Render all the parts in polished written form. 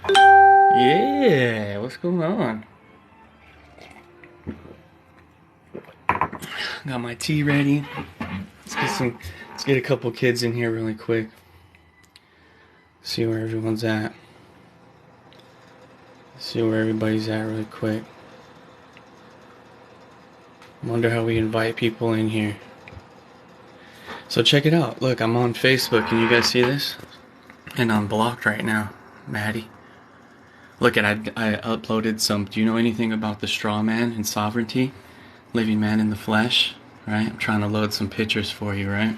Yeah, what's going on? Got my tea ready. Let's get a couple kids in here really quick. See where everyone's at. See where everybody's at really quick. Wonder how we invite people in here. So check it out. Look, I'm on Facebook. Can you guys see this? And I'm blocked right now, Maddie. Look, I uploaded some. Do you know anything about the straw man and sovereignty? Living man in the flesh, right? I'm trying to load some pictures for you, right?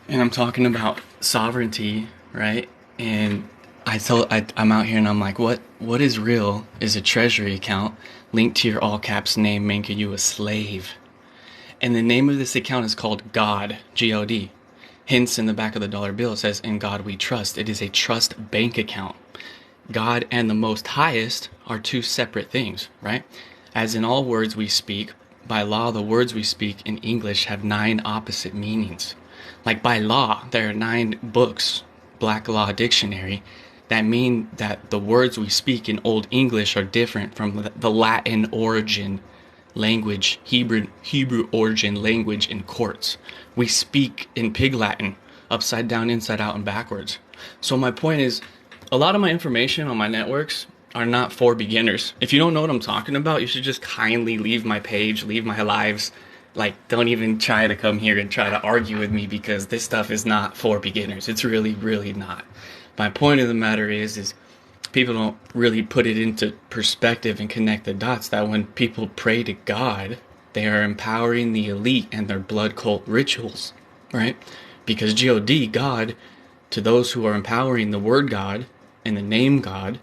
And I'm talking about sovereignty, right? And I'm out here and I'm like, what is real is a treasury account linked to your all caps name making you a slave. And the name of this account is called God, G-O-D. Hence, in the back of the dollar bill, it says, "In God we trust." It is a trust bank account. God and the Most Highest are two separate things, right? As in all words we speak, by law, the words we speak in English have 9 opposite meanings. Like by law, there are 9 books, Black Law Dictionary, that mean that the words we speak in Old English are different from the Latin origin language, Hebrew origin language in courts. We speak in Pig Latin, upside down, inside out, and backwards. So my point is, a lot of my information on my networks are not for beginners. If you don't know what I'm talking about, you should just kindly leave my page, leave my lives. Like, don't even try to come here and try to argue with me, because this stuff is not for beginners. It's really, really not. My point of the matter is people don't really put it into perspective and connect the dots that when people pray to God, they are empowering the elite and their blood cult rituals, right? Because G-O-D, God, to those who are empowering the word God and the name God,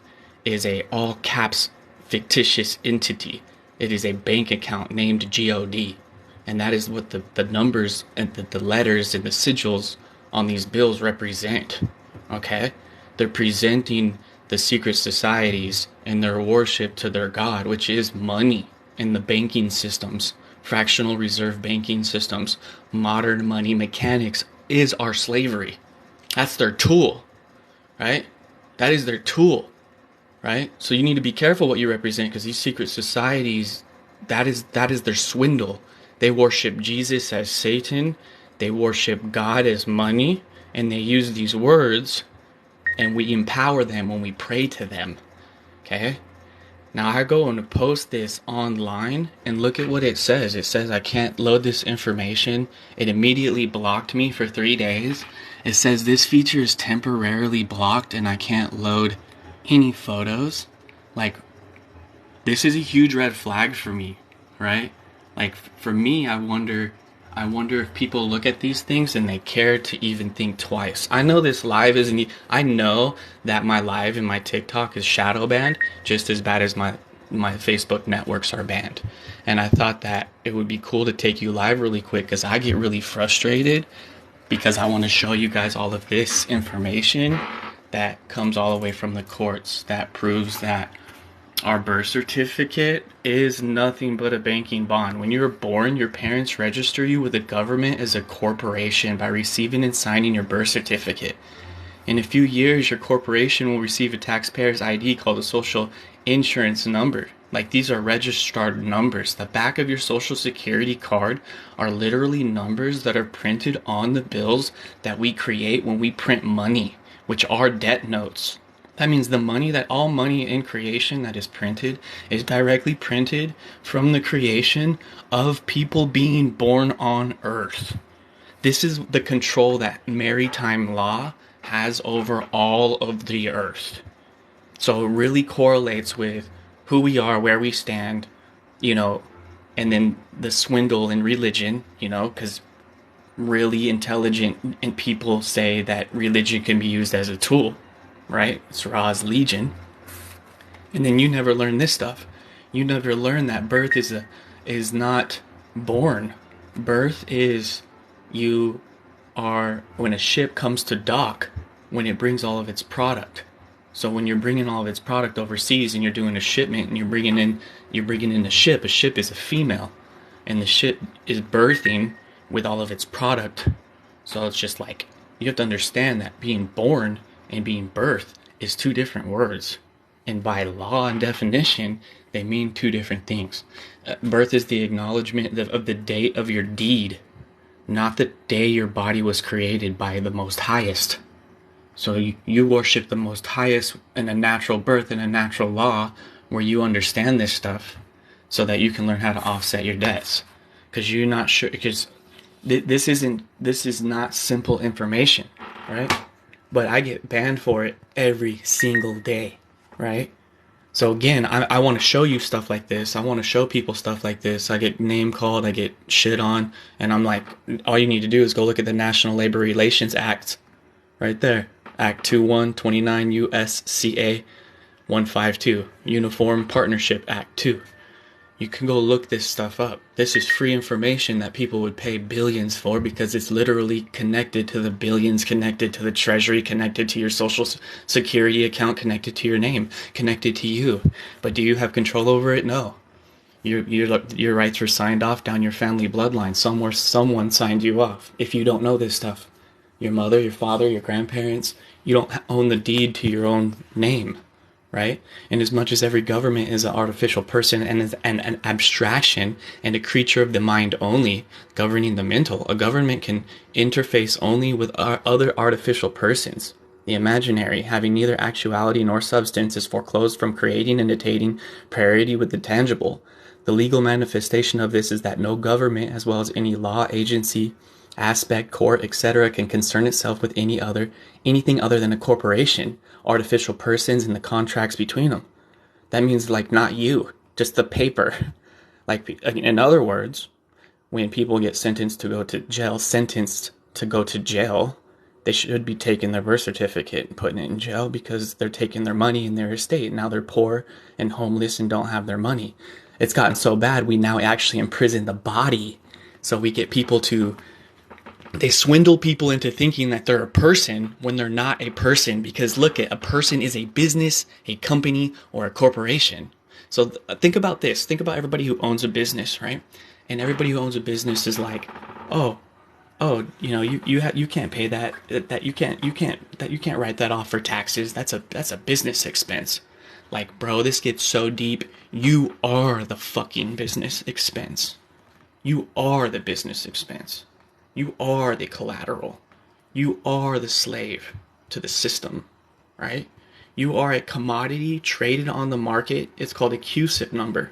is a all caps fictitious entity. It is a bank account named G-O-D. And that is what the numbers and the letters and the sigils on these bills represent. Okay? They're presenting the secret societies and their worship to their God, which is money in the banking systems, fractional reserve banking systems, modern money mechanics is our slavery. That's their tool, right? That is their tool, right? So you need to be careful what you represent, because these secret societies, that is their swindle. They worship Jesus as Satan, they worship God as money, and they use these words, and we empower them when we pray to them, okay? Now I go and post this online, and look at what it says. It says I can't load this information. It immediately blocked me for 3 days. It says this feature is temporarily blocked and I can't load any photos. Like, this is a huge red flag for me, right? Like, for me, I wonder if people look at these things and they care to even think twice. I know this live isn't. I know that my live and my TikTok is shadow banned just as bad as my Facebook networks are banned. And I thought that it would be cool to take you live really quick, because I get really frustrated because I want to show you guys all of this information that comes all the way from the courts that proves that our birth certificate is nothing but a banking bond. When you're born, your parents register you with the government as a corporation by receiving and signing your birth certificate. In a few years, your corporation will receive a taxpayer's ID called a social insurance number. Like, these are registered numbers. The back of your social security card are literally numbers that are printed on the bills that we create when we print money, which are debt notes. That means the money, that all money in creation that is printed is directly printed from the creation of people being born on earth. This is the control that maritime law has over all of the earth. So it really correlates with who we are, where we stand, and then the swindle in religion, because really intelligent and people say that religion can be used as a tool. Right? It's Ra's Legion. And then you never learn this stuff. You never learn that birth is not born. Birth is when a ship comes to dock, when it brings all of its product. So when you're bringing all of its product overseas and you're doing a shipment and you're bringing in a ship is a female, and the ship is birthing with all of its product. So it's just like, You have to understand that being born and being birthed is two different words. And by law and definition, they mean two different things. Birth is the acknowledgement of the date of your deed, not the day your body was created by the Most Highest. So you worship the Most Highest in a natural birth, in a natural law, where you understand this stuff so that you can learn how to offset your debts. Because you're not sure, because this is not simple information, right? But I get banned for it every single day, right? So again, I want to show you stuff like this. I want to show people stuff like this. I get name called, I get shit on, and I'm like, all you need to do is go look at the National Labor Relations Act right there. Act 2129 USCA 152, Uniform Partnership Act 2. You can go look this stuff up. This is free information that people would pay billions for because it's literally connected to the billions, connected to the treasury, connected to your social security account, connected to your name, connected to you. But do you have control over it? No. Your rights were signed off down your family bloodline. Someone signed you off. If you don't know this stuff, your mother, your father, your grandparents, you don't own the deed to your own name, right? And as much as every government is an artificial person and is an abstraction and a creature of the mind only, governing the mental, a government can interface only with other artificial persons. The imaginary, having neither actuality nor substance, is foreclosed from creating and attaining parity with the tangible. The legal manifestation of this is that no government, as well as any law, agency, aspect, court, etc., can concern itself with anything other than a corporation, artificial persons, and the contracts between them. That means, like, not you, just the paper. Like, in other words, when people get sentenced to go to jail, they should be taking their birth certificate and putting it in jail because they're taking their money and their estate. Now they're poor and homeless and don't have their money. It's gotten so bad, we now actually imprison the body. So we get people they swindle people into thinking that they're a person when they're not a person, because look, a person is a business, a company, or a corporation. So think about this. Think about everybody who owns a business, right? And everybody who owns a business is like, oh, you can't pay that you can't write that off for taxes. That's a business expense. Like, bro, this gets so deep. You are the fucking business expense. You are the business expense. You are the collateral. You are the slave to the system, right? You are a commodity traded on the market. It's called a QSIP number.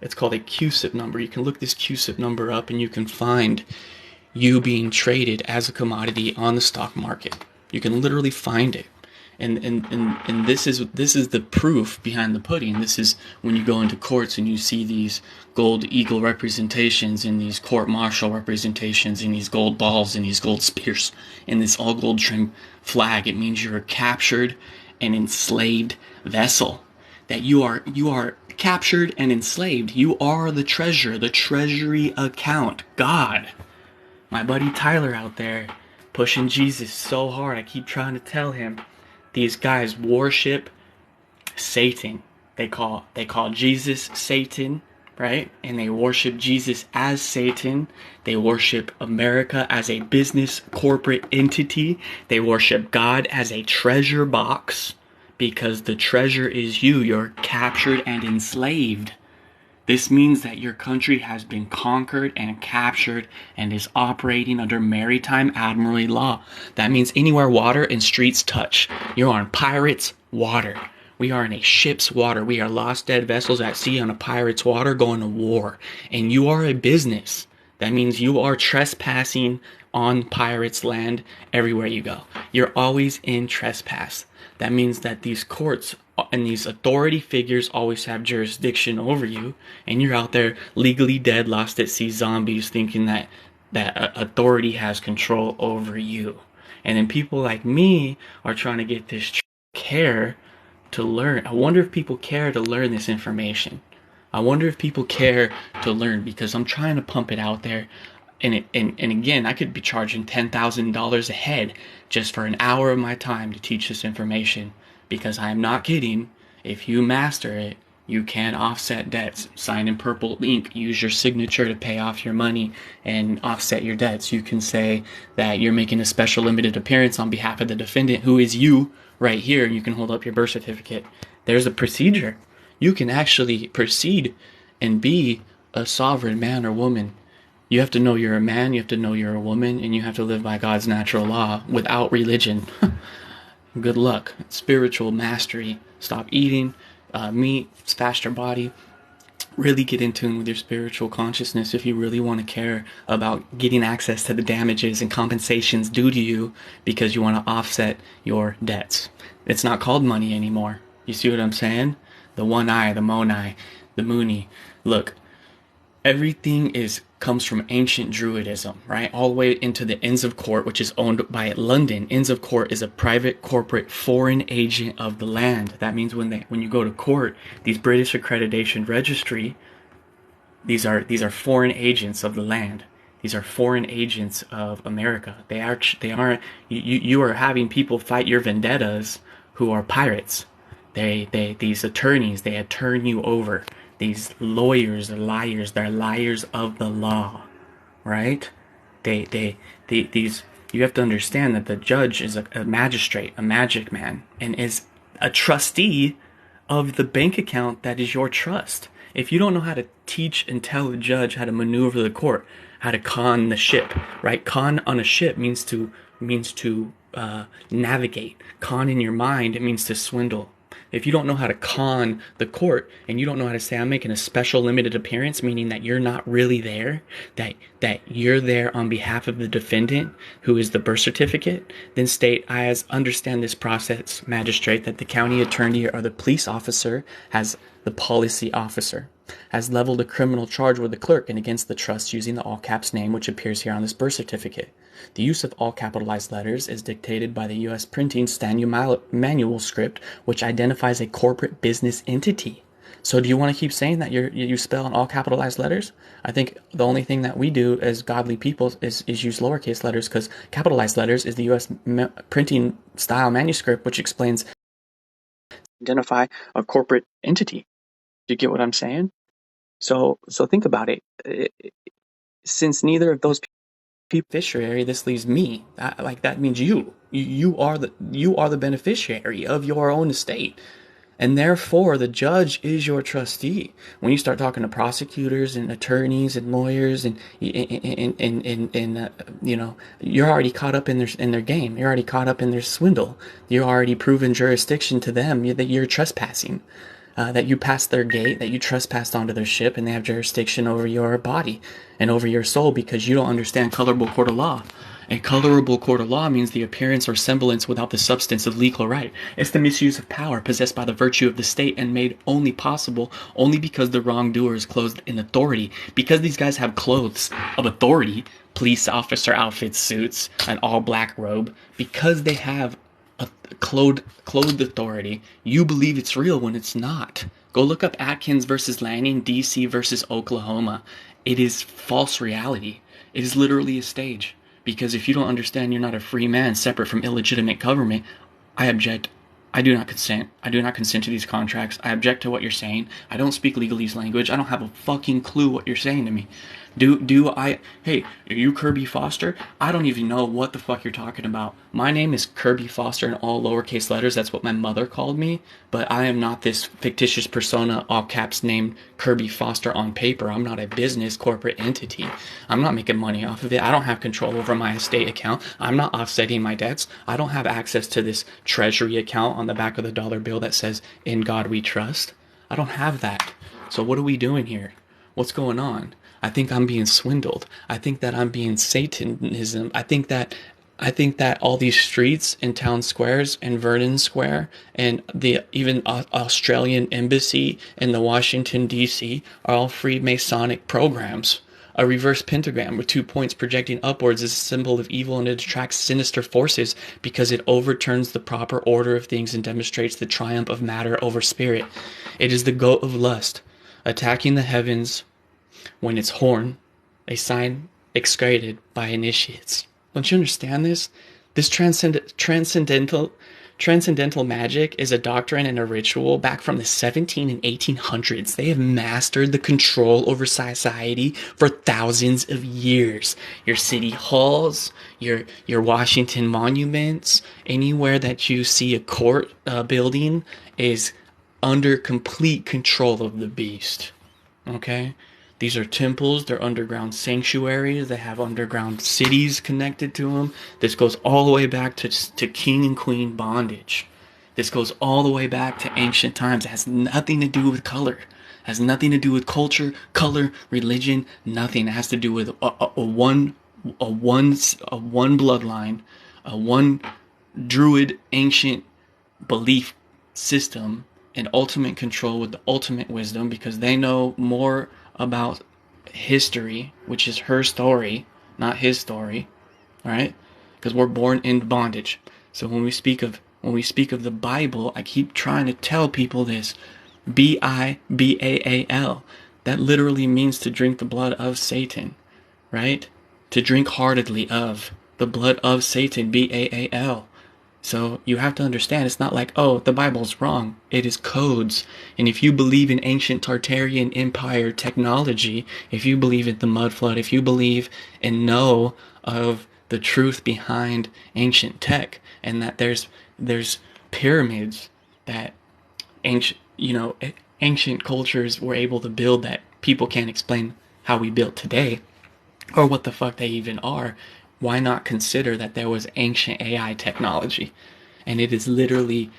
It's called a QSIP number. You can look this QSIP number up and you can find you being traded as a commodity on the stock market. You can literally find it. And this is the proof behind the pudding. This is when you go into courts and you see these gold eagle representations and these court-martial representations and these gold balls and these gold spears and this all gold trim flag. It means you're a captured and enslaved vessel. That you are captured and enslaved. You are the treasure, the treasury account. God. My buddy Tyler out there pushing Jesus so hard. I keep trying to tell him. These guys worship Satan. They call Jesus Satan, right? And they worship Jesus as Satan. They worship America as a business corporate entity. They worship God as a treasure box because the treasure is you. You're captured and enslaved. This means that your country has been conquered and captured and is operating under maritime admiralty law. That means anywhere water and streets touch, you're on pirates' water. We are in a ship's water. We are lost dead vessels at sea on a pirate's water going to war. And you are a business. That means you are trespassing on pirates' land everywhere you go. You're always in trespass. That means that these courts and these authority figures always have jurisdiction over you, and you're out there legally dead, lost at sea zombies thinking that authority has control over you. And then people like me are trying to get this care to learn. I wonder if people care to learn this information. I wonder if people care to learn, because I'm trying to pump it out there. And again, I could be charging $10,000 a head just for an hour of my time to teach this information, because I am not kidding. If you master it, You can offset debts. Sign in purple ink. Use your signature to pay off your money and offset your debts. You can say that you're making a special limited appearance on behalf of the defendant, who is you right here. You can hold up your birth certificate. There's a procedure. You can actually proceed and be a sovereign man or woman. You have to know you're a man, you have to know you're a woman, and you have to live by God's natural law without religion. Good luck. Spiritual mastery. Stop eating meat, fast your body. Really get in tune with your spiritual consciousness if you really want to care about getting access to the damages and compensations due to you because you want to offset your debts. It's not called money anymore. You see what I'm saying? The one eye, the monai, the moony. Look, everything comes from ancient Druidism, right? All the way into the Inns of Court, which is owned by London. Inns of Court is a private corporate foreign agent of the land. That means when you go to court, these British accreditation registry, these are foreign agents of the land. These are foreign agents of America. They aren't. You are having people fight your vendettas who are pirates. These attorneys, they turn you over. These lawyers are liars. They're liars of the law, right? These. You have to understand that the judge is a magistrate, a magic man, and is a trustee of the bank account that is your trust. If you don't know how to teach and tell a judge how to maneuver the court, how to con the ship, right? Con on a ship means to navigate. Con in your mind, it means to swindle. If you don't know how to con the court and you don't know how to say, I'm making a special limited appearance, meaning that you're not really there, that you're there on behalf of the defendant, who is the birth certificate, then state, I understand this process, magistrate, that the county attorney or the police officer has the policy officer has leveled a criminal charge with the clerk and against the trust using the all caps name which appears here on this birth certificate. The use of all capitalized letters is dictated by the U.S. Printing Standard Manual script, which identifies a corporate business entity. So do you want to keep saying that you spell in all capitalized letters? I think the only thing that we do as godly people is use lowercase letters, because capitalized letters is the U.S. Printing Style Manuscript, which explains identify a corporate entity. Do you get what I'm saying? So think about it. Since neither of those beneficiary, this leaves me. That means you are the beneficiary of your own estate, and therefore the judge is your trustee. When you start talking to prosecutors and attorneys and lawyers and you're already caught up in their game. You're already caught up in their swindle. You're already proven jurisdiction to them that you're trespassing. That you passed their gate, that you trespassed onto their ship, and they have jurisdiction over your body and over your soul because you don't understand colorable court of law. A colorable court of law means the appearance or semblance without the substance of legal right. It's the misuse of power possessed by the virtue of the state and made only possible only because the wrongdoer is clothed in authority. Because these guys have clothes of authority, police officer outfits, suits, an all black robe, because they have a clothed authority, you believe it's real when it's not. Go look up Atkins versus Lanning, DC versus Oklahoma. It is false reality. It is literally a stage. Because if you don't understand you're not a free man separate from illegitimate government, I object. I do not consent. I do not consent to these contracts. I object to what you're saying. I don't speak legalese language. I don't have a fucking clue what you're saying to me. Hey, are you Kirby Foster? I don't even know what the fuck you're talking about. My name is Kirby Foster in all lowercase letters. That's what my mother called me. But I am not this fictitious persona, all caps, named Kirby Foster on paper. I'm not a business corporate entity. I'm not making money off of it. I don't have control over my estate account. I'm not offsetting my debts. I don't have access to this treasury account on the back of the dollar bill that says, "In God We Trust." I don't have that. So what are we doing here? What's going on? I think I'm being swindled. I think that I'm being Satanism. I think that all these streets and town squares and Vernon Square and the even Australian embassy and the Washington D.C. are all Freemasonic programs. A reverse pentagram with 2 points projecting upwards is a symbol of evil, and it attracts sinister forces because it overturns the proper order of things and demonstrates the triumph of matter over spirit. It is the goat of lust, attacking the heavens when its horn, a sign excreted by initiates. Don't you understand this? This transcendental magic is a doctrine and a ritual back from the 17 and 1800s. They have mastered the control over society for thousands of years. Your city halls, your Washington monuments, anywhere that you see a court building is under complete control of the beast. Okay? These are temples, they're underground sanctuaries, they have underground cities connected to them. This goes all the way back to king and queen bondage. This goes all the way back to ancient times. It has nothing to do with color. It has nothing to do with culture, color, religion, nothing. It has to do with one bloodline, a one druid ancient belief system, and ultimate control with the ultimate wisdom, because they know more about history, which is her story, not his story, right? Because we're born in bondage. So when we speak of the Bible, I keep trying to tell people this: Bibaal. That literally means to drink the blood of Satan, right? To drink heartedly of the blood of Satan, Baal. So you have to understand, it's not like, oh, the Bible's wrong. It is codes. And if you believe in ancient Tartarian Empire technology, if you believe in the mud flood, if you believe and know of the truth behind ancient tech, and that there's pyramids that ancient cultures were able to build that people can't explain how we built today, or what the fuck they even are, why not consider that there was ancient AI technology? And it is literally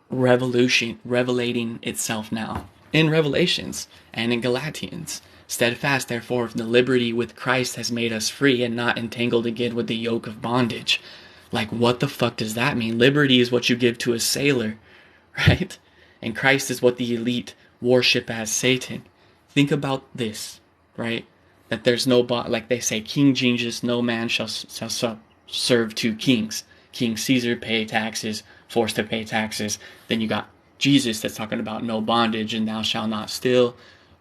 revelating itself now in Revelations and in Galatians. Steadfast, therefore, if the liberty with Christ has made us free and not entangled again with the yoke of bondage. Like, what the fuck does that mean? Liberty is what you give to a sailor, right? And Christ is what the elite worship as Satan. Think about this, right? That there's no like they say, King Jesus, no man shall serve two kings. King Caesar, pay taxes, forced to pay taxes. Then you got Jesus that's talking about no bondage and thou shalt not steal,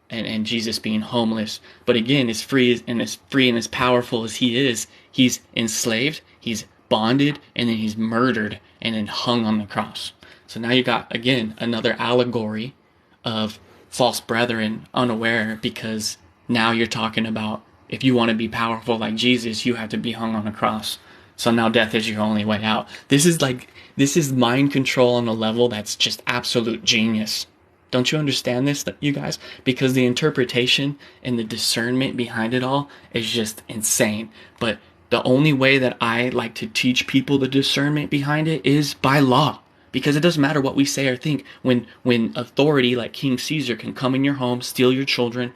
and Jesus being homeless. But again, as free and as powerful as he is, he's enslaved, he's bonded, and then he's murdered and then hung on the cross. So now you got, again, another allegory of false brethren unaware, because now you're talking about, if you want to be powerful like Jesus, you have to be hung on a cross. So now death is your only way out. This is mind control on a level that's just absolute genius. Don't you understand this, you guys? Because the interpretation and the discernment behind it all is just insane. But the only way that I like to teach people the discernment behind it is by law. Because it doesn't matter what we say or think. When authority like King Caesar can come in your home, steal your children,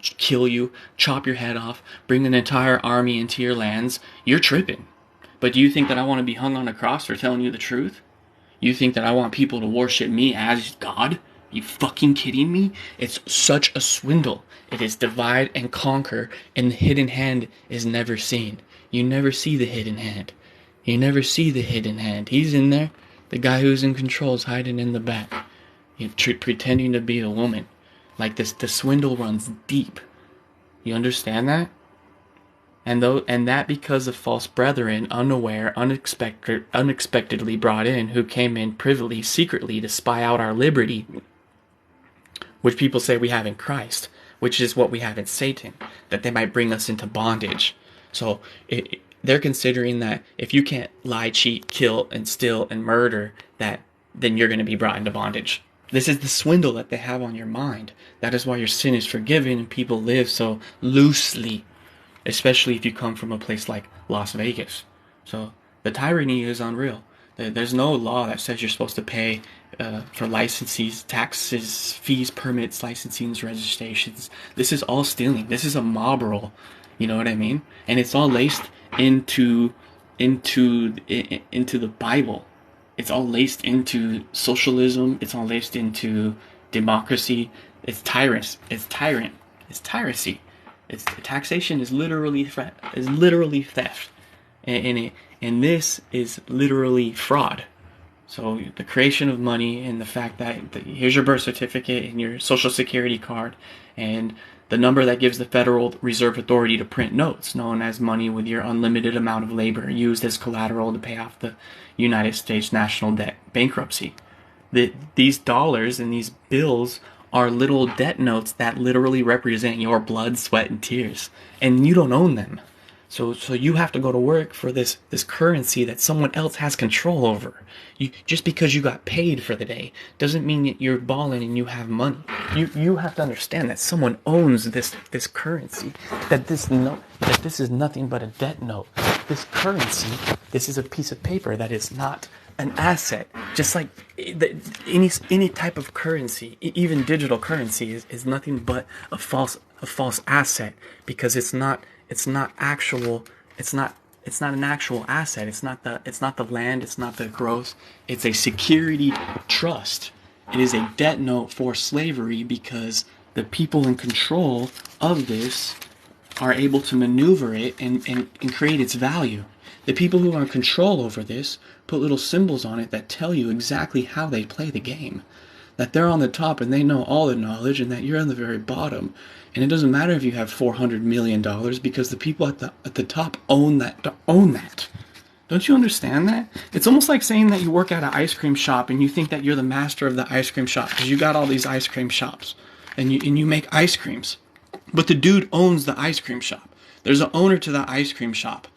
kill you, chop your head off, bring an entire army into your lands, you're tripping. But do you think that I want to be hung on a cross for telling you the truth? You think that I want people to worship me as God? Are you fucking kidding me? It's such a swindle. It is divide and conquer, and the hidden hand is never seen. You never see the hidden hand. You never see the hidden hand. He's in there. The guy who's in control is hiding in the back, pretending to be a woman. Like this, the swindle runs deep. You understand that? And that because of false brethren, unaware, unexpectedly brought in, who came in privily, secretly to spy out our liberty, which people say we have in Christ, which is what we have in Satan, that they might bring us into bondage. So they're considering that if you can't lie, cheat, kill, and steal, and murder, then you're going to be brought into bondage. This is the swindle that they have on your mind. That is why your sin is forgiven and people live so loosely, especially if you come from a place like Las Vegas. So the tyranny is unreal. There's no law that says you're supposed to pay for licenses, taxes, fees, permits, licensings, registrations. This is all stealing. This is a mob rule. You know what I mean? And it's all laced into the Bible. It's all laced into socialism. It's all laced into democracy. It's tyrants. It's tyrant. It's tyranny. It's taxation is literally theft, and this is literally fraud. So the creation of money and the fact that here's your birth certificate and your social security card, and The number that gives the Federal Reserve authority to print notes, known as money with your unlimited amount of labor, used as collateral to pay off the United States national debt bankruptcy. These dollars and these bills are little debt notes that literally represent your blood, sweat, and tears. And you don't own them. So you have to go to work for this currency that someone else has control over. Just because you got paid for the day doesn't mean that you're balling and you have money. You have to understand that someone owns this currency. That this is nothing but a debt note. This currency, this is a piece of paper that is not an asset. Just like any type of currency, even digital currency, is nothing but a false asset, because it's not an actual asset. It's not the land, it's not the growth. It's a security trust. It is a debt note for slavery, because the people in control of this are able to maneuver it and create its value. The people who are in control over this put little symbols on it that tell you exactly how they play the game. That they're on the top and they know all the knowledge, and that you're on the very bottom. And it doesn't matter if you have $400 million, because the people at the top own that. Don't you understand that? It's almost like saying that you work at an ice cream shop and you think that you're the master of the ice cream shop because you got all these ice cream shops and you make ice creams. But the dude owns the ice cream shop. There's an owner to the ice cream shop.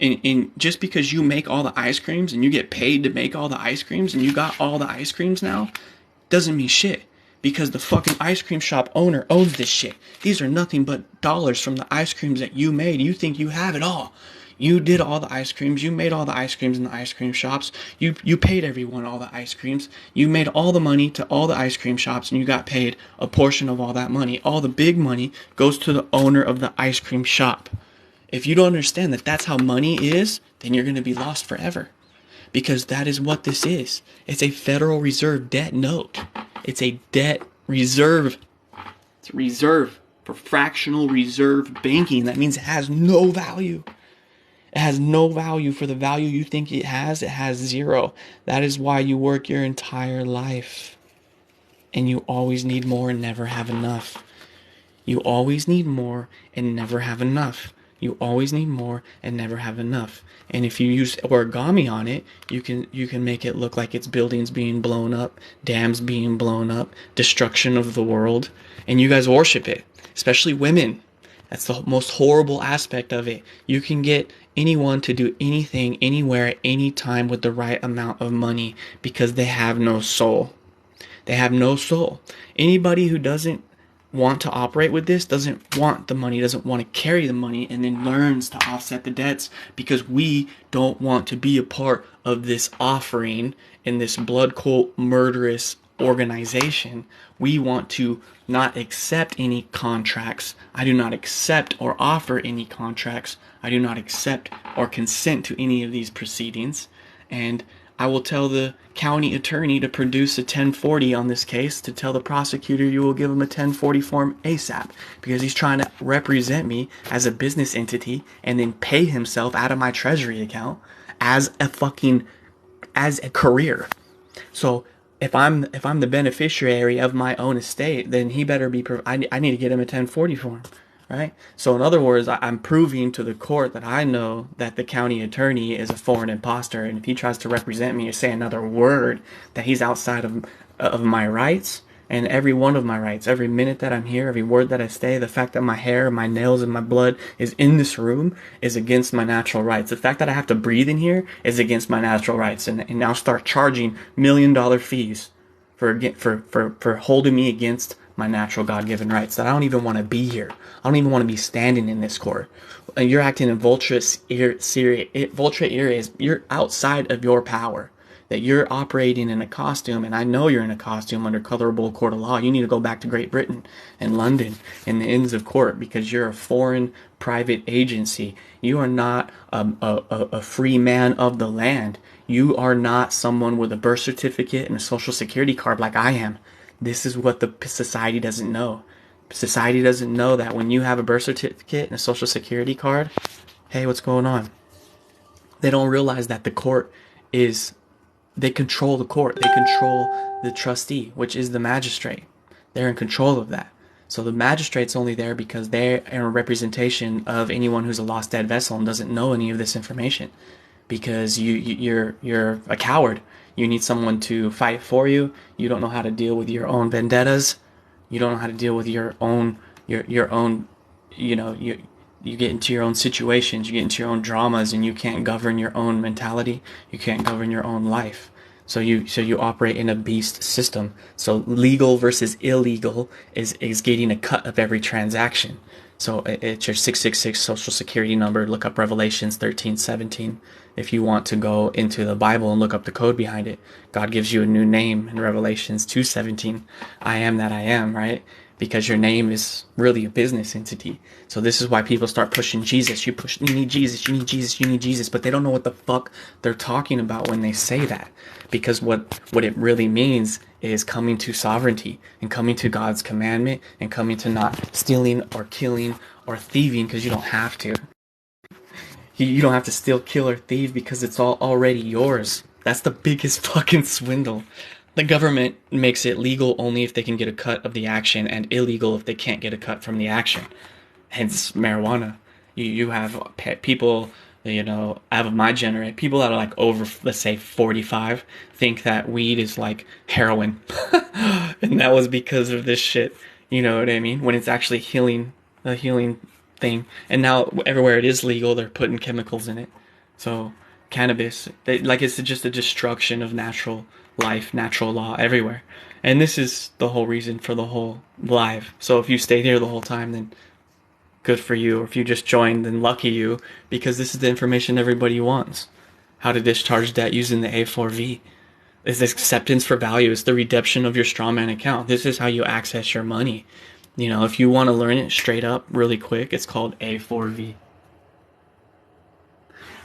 And just because you make all the ice creams and you get paid to make all the ice creams and you got all the ice creams now, doesn't mean shit. Because the fucking ice cream shop owner owns this shit. These are nothing but dollars from the ice creams that you made. You think you have it all. You did all the ice creams. You made all the ice creams in the ice cream shops. You paid everyone all the ice creams. You made all the money to all the ice cream shops, and you got paid a portion of all that money. All the big money goes to the owner of the ice cream shop. If you don't understand that that's how money is, then you're going to be lost forever. Because that is what this is. It's a Federal Reserve debt note. It's a debt reserve. It's a reserve for fractional reserve banking. That means it has no value. It has no value for the value you think it has. It has zero. That is why you work your entire life. And you always need more and never have enough. You always need more and never have enough. You always need more and never have enough. And if you use origami on it, you can make it look like it's buildings being blown up, dams being blown up, destruction of the world, and you guys worship it, especially women. That's the most horrible aspect of it. You can get anyone to do anything, anywhere, at any time with the right amount of money because they have no soul. They have no soul. Anybody who doesn't want to operate with this doesn't want the money, doesn't want to carry the money, and then learns to offset the debts, because we don't want to be a part of this offering in this blood cult murderous organization. We want to not accept any contracts. I do not accept or offer any contracts. I do not accept or consent to any of these proceedings. And I will tell the county attorney to produce a 1040 on this case, to tell the prosecutor you will give him a 1040 form ASAP, because he's trying to represent me as a business entity and then pay himself out of my treasury account as a career. So if I'm the beneficiary of my own estate, then he better be, I need to get him a 1040 form. Right? So in other words, I'm proving to the court that I know that the county attorney is a foreign imposter, and if he tries to represent me or say another word, that he's outside of my rights, and every one of my rights, every minute that I'm here, every word that I say, the fact that my hair, my nails, and my blood is in this room is against my natural rights. The fact that I have to breathe in here is against my natural rights, and I'll start charging $1 million fees for holding me against my natural God-given rights, that I don't even want to be here. I don't even want to be standing in this court. And you're acting in vulture is you're outside of your power. That you're operating in a costume, and I know you're in a costume under colorable court of law. You need to go back to Great Britain and London and the Inns of Court, because you're a foreign private agency. You are not a free man of the land. You are not someone with a birth certificate and a social security card like I am. This is what the society doesn't know. Society doesn't know that when you have a birth certificate and a social security card, hey, what's going on? They don't realize that the court they control the court. They control the trustee, which is the magistrate. They're in control of that. So the magistrate's only there because they're a representation of anyone who's a lost dead vessel and doesn't know any of this information. Because you're a coward. You need someone to fight for you. You don't know how to deal with your own vendettas. You don't know how to deal with your own, you get into your own situations, you get into your own dramas, and you can't govern your own mentality. You can't govern your own life. So you operate in a beast system. So legal versus illegal is getting a cut of every transaction. So it's your 666 social security number. Look up Revelations 13:17. If you want to go into the Bible and look up the code behind it, God gives you a new name in Revelations 2:17. I am that I am, right? Because your name is really a business entity. So this is why people start pushing Jesus. You need Jesus, you need Jesus, you need Jesus, but they don't know what the fuck they're talking about when they say that. Because what it really means is coming to sovereignty and coming to God's commandment and coming to not stealing or killing or thieving, because you don't have to. You don't have to steal, kill, or thieve because it's all already yours. That's the biggest fucking swindle. The government makes it legal only if they can get a cut of the action, and illegal if they can't get a cut from the action. Hence marijuana. You have people, out of my generation, people that are like over, let's say 45, think that weed is like heroin. And that was because of this shit. You know what I mean? When it's actually a healing thing. And now everywhere it is legal, they're putting chemicals in it. So cannabis, it's just a destruction of natural life, natural law everywhere. And this is the whole reason for the whole live. So if you stay here the whole time, then good for you. Or if you just joined, then lucky you, because this is the information everybody wants. How to discharge debt using the A4V. It's acceptance for value. It's the redemption of your strawman account. This is how you access your money. If you want to learn it straight up really quick, it's called A4V.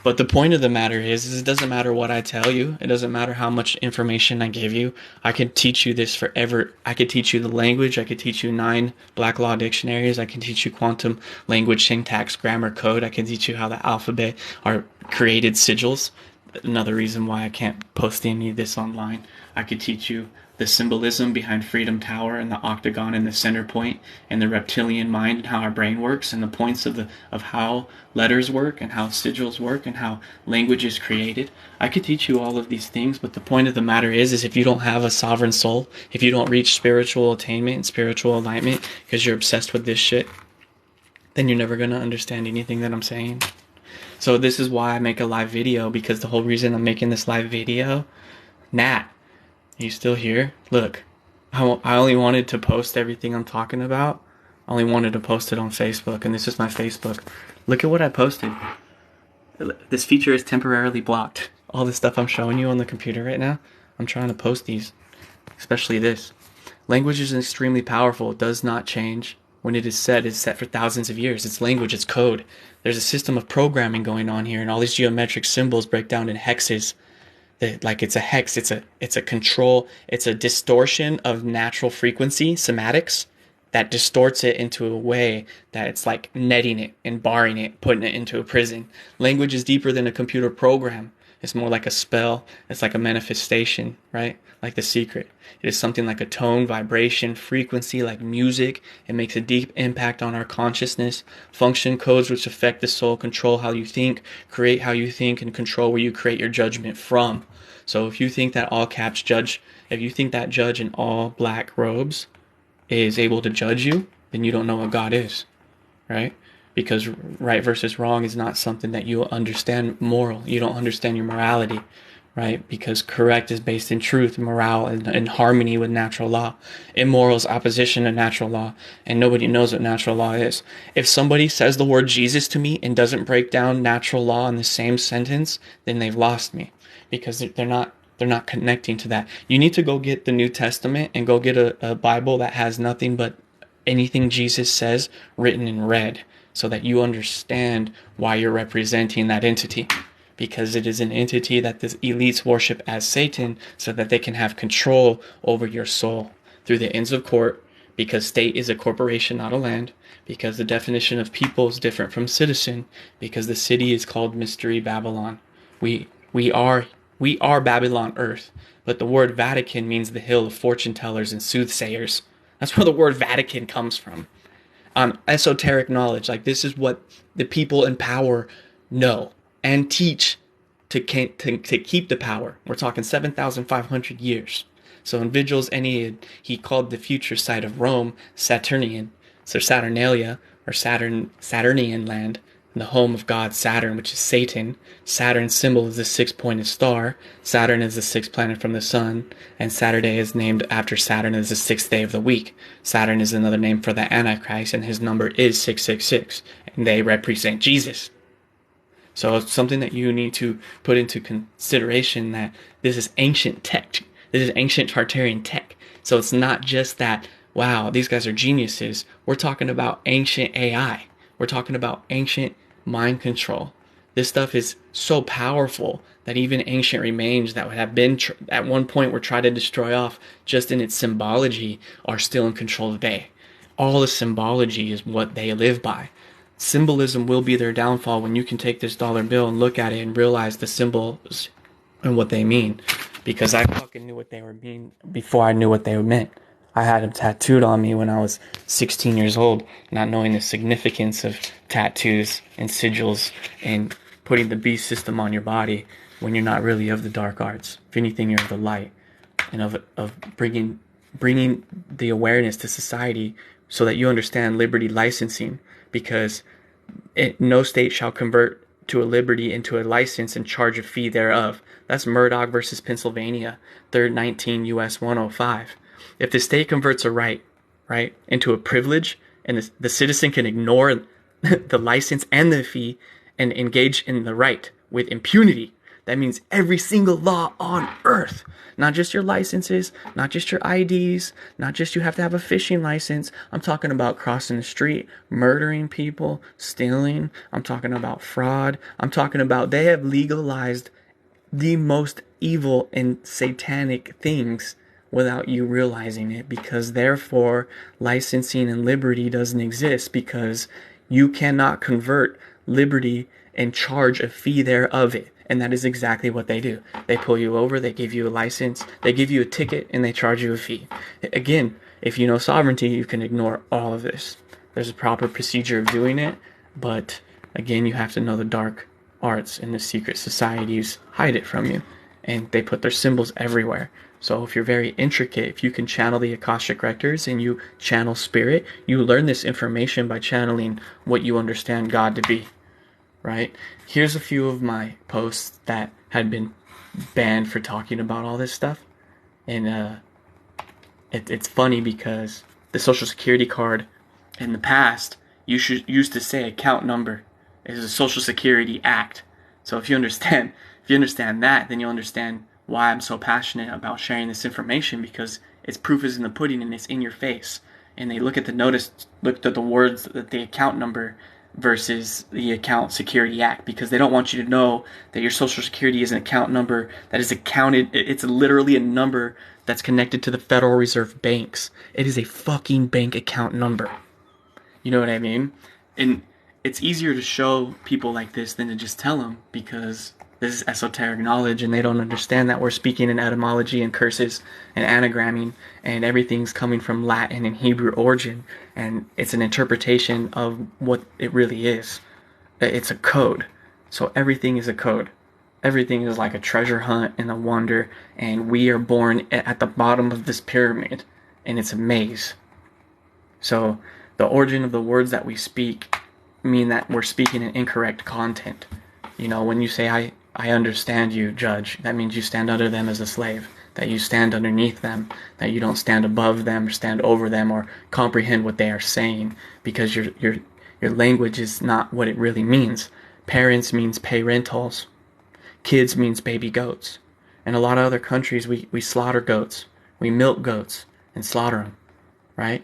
But the point of the matter is it doesn't matter what I tell you. It doesn't matter how much information I give you. I could teach you this forever. I could teach you the language. I could teach you 9 Black Law dictionaries. I can teach you quantum language, syntax, grammar, code. I can teach you how the alphabet are created sigils. Another reason why I can't post any of this online. I could teach you the symbolism behind Freedom Tower and the octagon and the center point and the reptilian mind and how our brain works and the points of how letters work and how sigils work and how language is created. I could teach you all of these things, but the point of the matter is if you don't have a sovereign soul, if you don't reach spiritual attainment and spiritual alignment because you're obsessed with this shit, then you're never going to understand anything that I'm saying. So this is why I make a live video, because the whole reason I'm making this live video, Nat, are you still here? Look, I only wanted to post everything I'm talking about. I only wanted to post it on Facebook, and this is my Facebook. Look at what I posted. This feature is temporarily blocked. All the stuff I'm showing you on the computer right now, I'm trying to post these, especially this. Language is extremely powerful. It does not change. When it is set, it's set for thousands of years. It's language, it's code. There's a system of programming going on here, and all these geometric symbols break down in hexes. Like it's a hex, it's a control, it's a distortion of natural frequency, somatics, that distorts it into a way that it's like netting it and barring it, putting it into a prison. Language is deeper than a computer program. It's more like a spell. It's like a manifestation, right? Like The Secret. It is something like a tone, vibration, frequency, like music. It makes a deep impact on our consciousness. Function codes which affect the soul, control how you think, create how you think, and control where you create your judgment from. So if you think that all caps judge, if you think that judge in all black robes is able to judge you, then you don't know what God is, right? Because right versus wrong is not something that you understand moral. You don't understand your morality, right? Because correct is based in truth, morale, and in harmony with natural law. Immoral is opposition to natural law, and nobody knows what natural law is. If somebody says the word Jesus to me and doesn't break down natural law in the same sentence, then they've lost me, because they're not connecting to that. You need to go get the New Testament and go get a Bible that has nothing but anything Jesus says written in red, so that you understand why you're representing that entity. Because it is an entity that the elites worship as Satan, so that they can have control over your soul through the ends of court, because state is a corporation, not a land, because the definition of people is different from citizen, because the city is called Mystery Babylon. We are Babylon Earth, but the word Vatican means the hill of fortune tellers and soothsayers. That's where the word Vatican comes from. Esoteric knowledge. Like, this is what the people in power know and teach to keep the power. We're talking 7,500 years. So in Vigil's Aeneid, he called the future site of Rome Saturnian, so Saturnalia, or Saturnian land, the home of god Saturn, which is Satan. Saturn's symbol is the six-pointed star. Saturn is the sixth planet from the sun, and Saturday is named after Saturn as the sixth day of the week. Saturn is another name for the Antichrist, and his number is 666, and they represent Jesus. So it's something that you need to put into consideration, that this is ancient tech. This is ancient Tartarian tech. So it's not just that, wow, these guys are geniuses. We're talking about ancient AI. We're talking about ancient mind control. This stuff is so powerful that even ancient remains that have been at one point were tried to destroy off just in its symbology are still in control today. All the symbology is what they live by. Symbolism will be their downfall when you can take this dollar bill and look at it and realize the symbols and what they mean. Because I fucking knew what they were mean before I knew what they meant. I had them tattooed on me when I was 16 years old, not knowing the significance of tattoos and sigils and putting the beast system on your body when you're not really of the dark arts. If anything, you're of the light, and of bringing the awareness to society so that you understand liberty licensing, because no state shall convert to a liberty into a license and charge a fee thereof. That's Murdoch versus Pennsylvania, 3rd 19 U.S. 105. If the state converts a right, into a privilege, and the citizen can ignore the license and the fee and engage in the right with impunity, that means every single law on earth, not just your licenses, not just your IDs, not just you have to have a fishing license. I'm talking about crossing the street, murdering people, stealing. I'm talking about fraud. I'm talking about they have legalized the most evil and satanic things without you realizing it, because therefore licensing and liberty doesn't exist, because you cannot convert liberty and charge a fee thereof it. And that is exactly what they do. They pull you over, they give you a license, they give you a ticket, and they charge you a fee. Again, if you know sovereignty, you can ignore all of this. There's a proper procedure of doing it, but again, you have to know the dark arts, and the secret societies hide it from you. And they put their symbols everywhere. So if you're very intricate, if you can channel the Akashic records and you channel spirit, you learn this information by channeling what you understand God to be, right? Here's a few of my posts that had been banned for talking about all this stuff. And it's funny because the Social Security card in the past used to say account number. It is a Social Security Act. So if you understand that, then you'll understand why I'm so passionate about sharing this information, because its proof is in the pudding and it's in your face. And they look at the words, that the account number versus the Account Security Act, because they don't want you to know that your Social Security is an account number that is accounted. It's literally a number that's connected to the Federal Reserve banks. It is a fucking bank account number. You know what I mean? And it's easier to show people like this than to just tell them, because this is esoteric knowledge and they don't understand that we're speaking in etymology and curses and anagramming, and everything's coming from Latin and Hebrew origin, and it's an interpretation of what it really is. It's a code. So everything is a code. Everything is like a treasure hunt and a wonder, and we are born at the bottom of this pyramid, and it's a maze. So the origin of the words that we speak mean that we're speaking in incorrect content. You know, when you say, I understand you, judge, that means you stand under them as a slave, that you stand underneath them, that you don't stand above them or stand over them or comprehend what they are saying, because your language is not what it really means. Parents means pay rentals. Kids means baby goats. In a lot of other countries, we slaughter goats. We milk goats and slaughter them, right?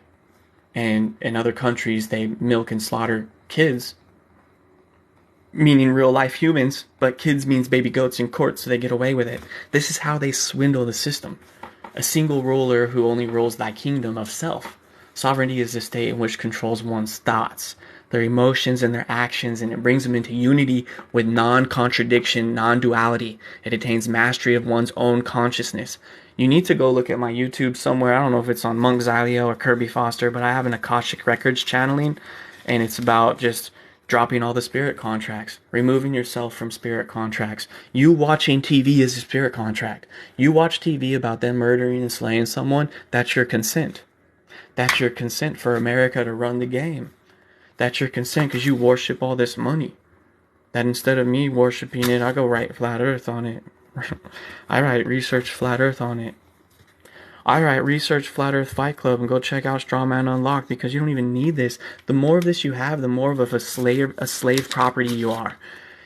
And in other countries, they milk and slaughter kids, meaning real life humans, but kids means baby goats in court, so they get away with it. This is how they swindle the system. A single ruler who only rules thy kingdom of self. Sovereignty is the state in which controls one's thoughts. their emotions and their actions, and it brings them into unity with non-contradiction, non-duality. It attains mastery of one's own consciousness. You need to go look at my YouTube somewhere. I don't know if it's on Monk Zylio or Kirby Foster, but I have an Akashic Records channeling, and it's about just dropping all the spirit contracts, removing yourself from spirit contracts. You watching TV is a spirit contract. You watch TV about them murdering and slaying someone, that's your consent. That's your consent for America to run the game. That's your consent because you worship all this money. That instead of me worshiping it, I go write Flat Earth on it. I write research Flat Earth on it. I write research Flat Earth Fight Club and go check out Strawman Unlocked because you don't even need this. The more of this you have, the more of a slave property you are.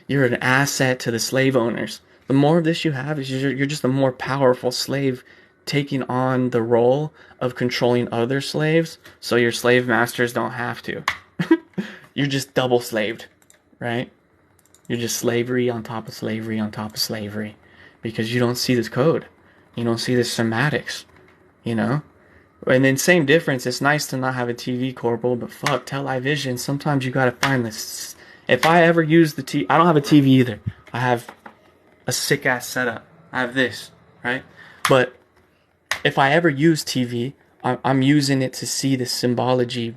You're an asset to the slave owners. The more of this you have, is you're just a more powerful slave taking on the role of controlling other slaves so your slave masters don't have to. You're just double slaved, right? You're just slavery on top of slavery on top of slavery because you don't see this code. You don't see this somatics, you know? And then same difference, it's nice to not have a TV, Corporal, but fuck, television, sometimes you gotta find this. If I ever use the TV, I don't have a TV either. I have a sick-ass setup. I have this, right? But if I ever use TV, I'm using it to see the symbology.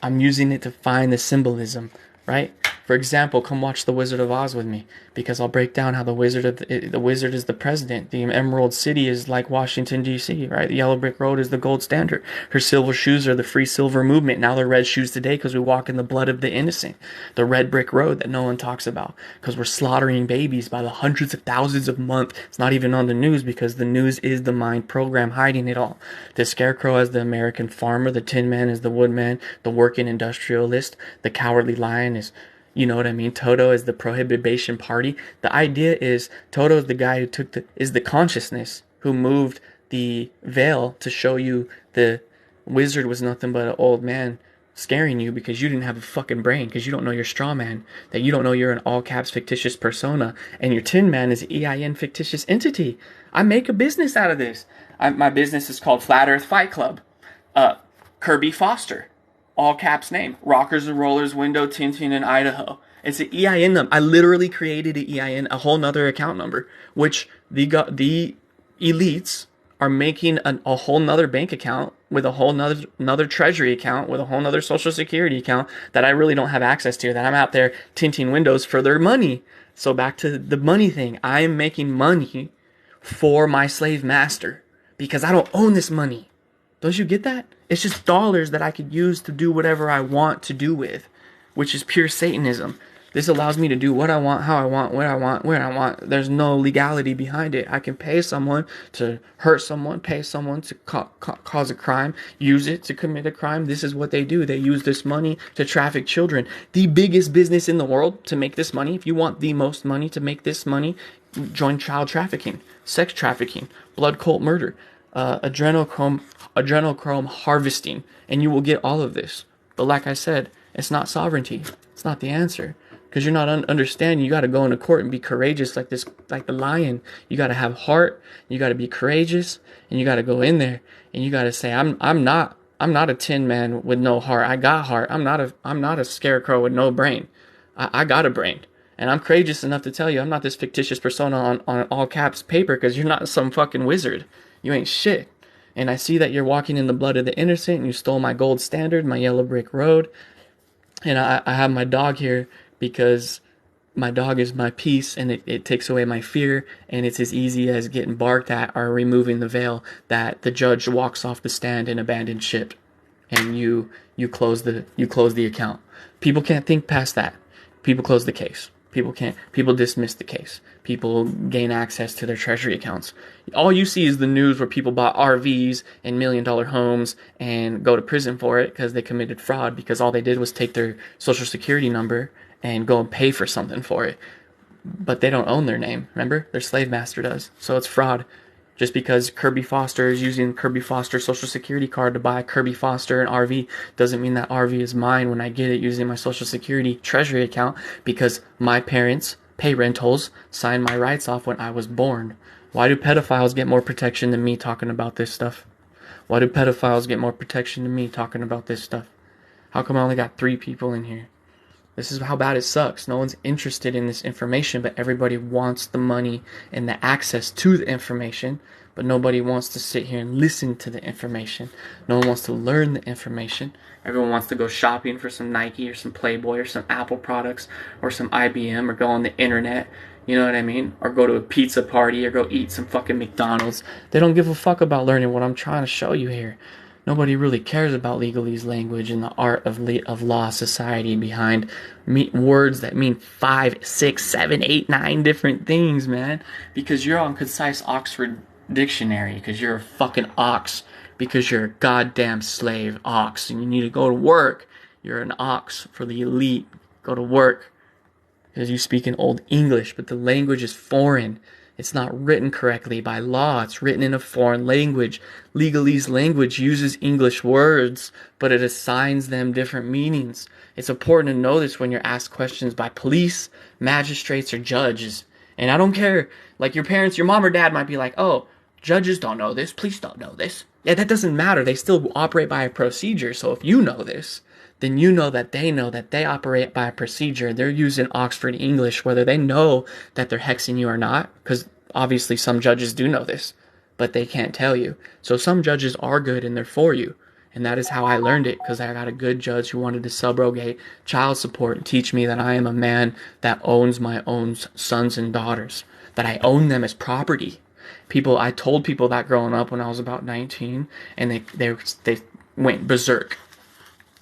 I'm using it to find the symbolism, right? For example, come watch The Wizard of Oz with me, because I'll break down how the wizard is the president. The Emerald City is like Washington, D.C., right? The Yellow Brick Road is the gold standard. Her silver shoes are the free silver movement. Now they're red shoes today because we walk in the blood of the innocent. The red brick road that no one talks about because we're slaughtering babies by the hundreds of thousands a month. It's not even on the news because the news is the mind program hiding it all. The scarecrow as the American farmer. The tin man is the woodman. The working industrialist. The cowardly lion is... You know what I mean? Toto is the prohibition party. The idea is Toto is the guy who is the consciousness who moved the veil to show you the wizard was nothing but an old man scaring you because you didn't have a fucking brain, because you don't know you're straw man, that you don't know you're an all caps fictitious persona, and your tin man is EIN fictitious entity. I make a business out of this. My business is called Flat Earth Fight Club. Kirby Foster. All caps name. Rockers and Rollers, Window Tinting in Idaho. It's an EIN number. I literally created an EIN, a whole nother account number, which the elites are making a whole nother bank account with a whole nother treasury account with a whole nother social security account that I really don't have access to, that I'm out there tinting windows for their money. So back to the money thing. I am making money for my slave master because I don't own this money. Don't you get that? It's just dollars that I could use to do whatever I want to do with, which is pure Satanism. This allows me to do what I want, how I want, where I want. There's no legality behind it. I can pay someone to hurt someone, pay someone to cause a crime, use it to commit a crime. This is what they do. They use this money to traffic children. The biggest business in the world to make this money, if you want the most money to make this money, join child trafficking, sex trafficking, blood cult murder. Adrenochrome harvesting, and you will get all of this. But like I said, it's not sovereignty. It's not the answer, because you're not understanding. You got to go into court and be courageous, like the lion. You got to have heart. You got to be courageous, and you got to go in there and you got to say, I'm not a tin man with no heart. I got heart. I'm not a scarecrow with no brain. I got a brain. And I'm courageous enough to tell you I'm not this fictitious persona on all caps paper, because you're not some fucking wizard. You ain't shit. And I see that you're walking in the blood of the innocent, and you stole my gold standard, my yellow brick road. And I have my dog here because my dog is my peace, and it takes away my fear, and it's as easy as getting barked at or removing the veil that the judge walks off the stand and abandons ship. And you close the account. People can't think past that. People close the case. People dismiss the case. People gain access to their treasury accounts. All you see is the news where people bought RVs and $1 million homes and go to prison for it because they committed fraud, because all they did was take their social security number and go and pay for something for it. But they don't own their name, remember? Their slave master does. So it's fraud. Just because Kirby Foster is using Kirby Foster social security card to buy Kirby Foster an RV doesn't mean that RV is mine when I get it using my social security treasury account, because my parents pay rentals, signed my rights off when I was born. Why do pedophiles get more protection than me talking about this stuff? Why do pedophiles get more protection than me talking about this stuff? How come I only got 3 people in here? This is how bad it sucks. No one's interested in this information, but everybody wants the money and the access to the information, but nobody wants to sit here and listen to the information. No one wants to learn the information. Everyone wants to go shopping for some Nike or some Playboy or some Apple products or some IBM, or go on the internet, you know what I mean? Or go to a pizza party or go eat some fucking McDonald's. They don't give a fuck about learning what I'm trying to show you here. Nobody really cares about legalese language and the art of law society behind words that mean 5, 6, 7, 8, 9 different things, man. Because you're on concise Oxford Dictionary, because you're a fucking ox, because you're a goddamn slave ox, and you need to go to work. You're an ox for the elite. Go to work. Because you speak in Old English, but the language is foreign. It's not written correctly by law. It's written in a foreign language. Legalese language uses English words, but it assigns them different meanings. It's important to know this when you're asked questions by police, magistrates, or judges. And I don't care, like your parents, your mom or dad might be like, oh, judges don't know this, police don't know this. Yeah, that doesn't matter. They still operate by a procedure. So if you know this, then you know that they operate by a procedure. They're using Oxford English, whether they know that they're hexing you or not, because obviously some judges do know this, but they can't tell you. So some judges are good and they're for you. And that is how I learned it, because I got a good judge who wanted to subrogate child support and teach me that I am a man that owns my own sons and daughters, that I own them as property. I told people that growing up when I was about 19, and they went berserk.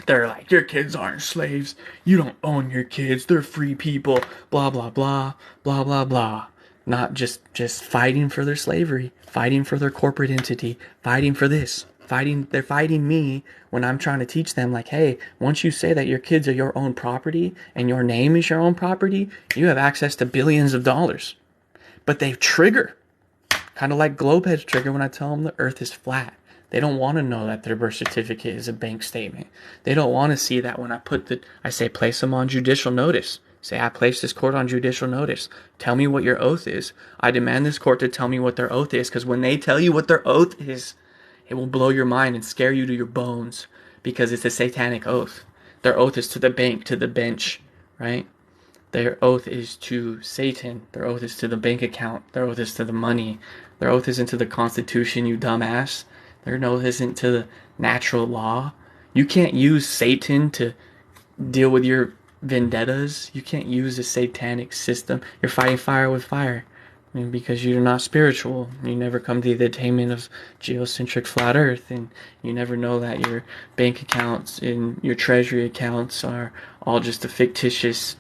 They're like, your kids aren't slaves. You don't own your kids. They're free people. Blah, blah, blah, blah, blah, blah. Not just fighting for their slavery, fighting for their corporate entity, fighting for this. They're fighting me when I'm trying to teach them, like, hey, once you say that your kids are your own property and your name is your own property, you have access to billions of dollars. But they trigger, kind of like Globeheads trigger when I tell them the earth is flat. They don't want to know that their birth certificate is a bank statement. They don't want to see that when I say place them on judicial notice. Say, I place this court on judicial notice. Tell me what your oath is. I demand this court to tell me what their oath is, because when they tell you what their oath is, it will blow your mind and scare you to your bones, because it's a satanic oath. Their oath is to the bank, to the bench, right? Their oath is to Satan. Their oath is to the bank account. Their oath is to the money. Their oath isn't to the Constitution, you dumbass. Their oath isn't to the natural law. You can't use Satan to deal with your vendettas. You can't use a satanic system. You're fighting fire with fire. I mean, because you're not spiritual. You never come to the attainment of geocentric flat earth, and you never know that your bank accounts and your treasury accounts are all just a fictitious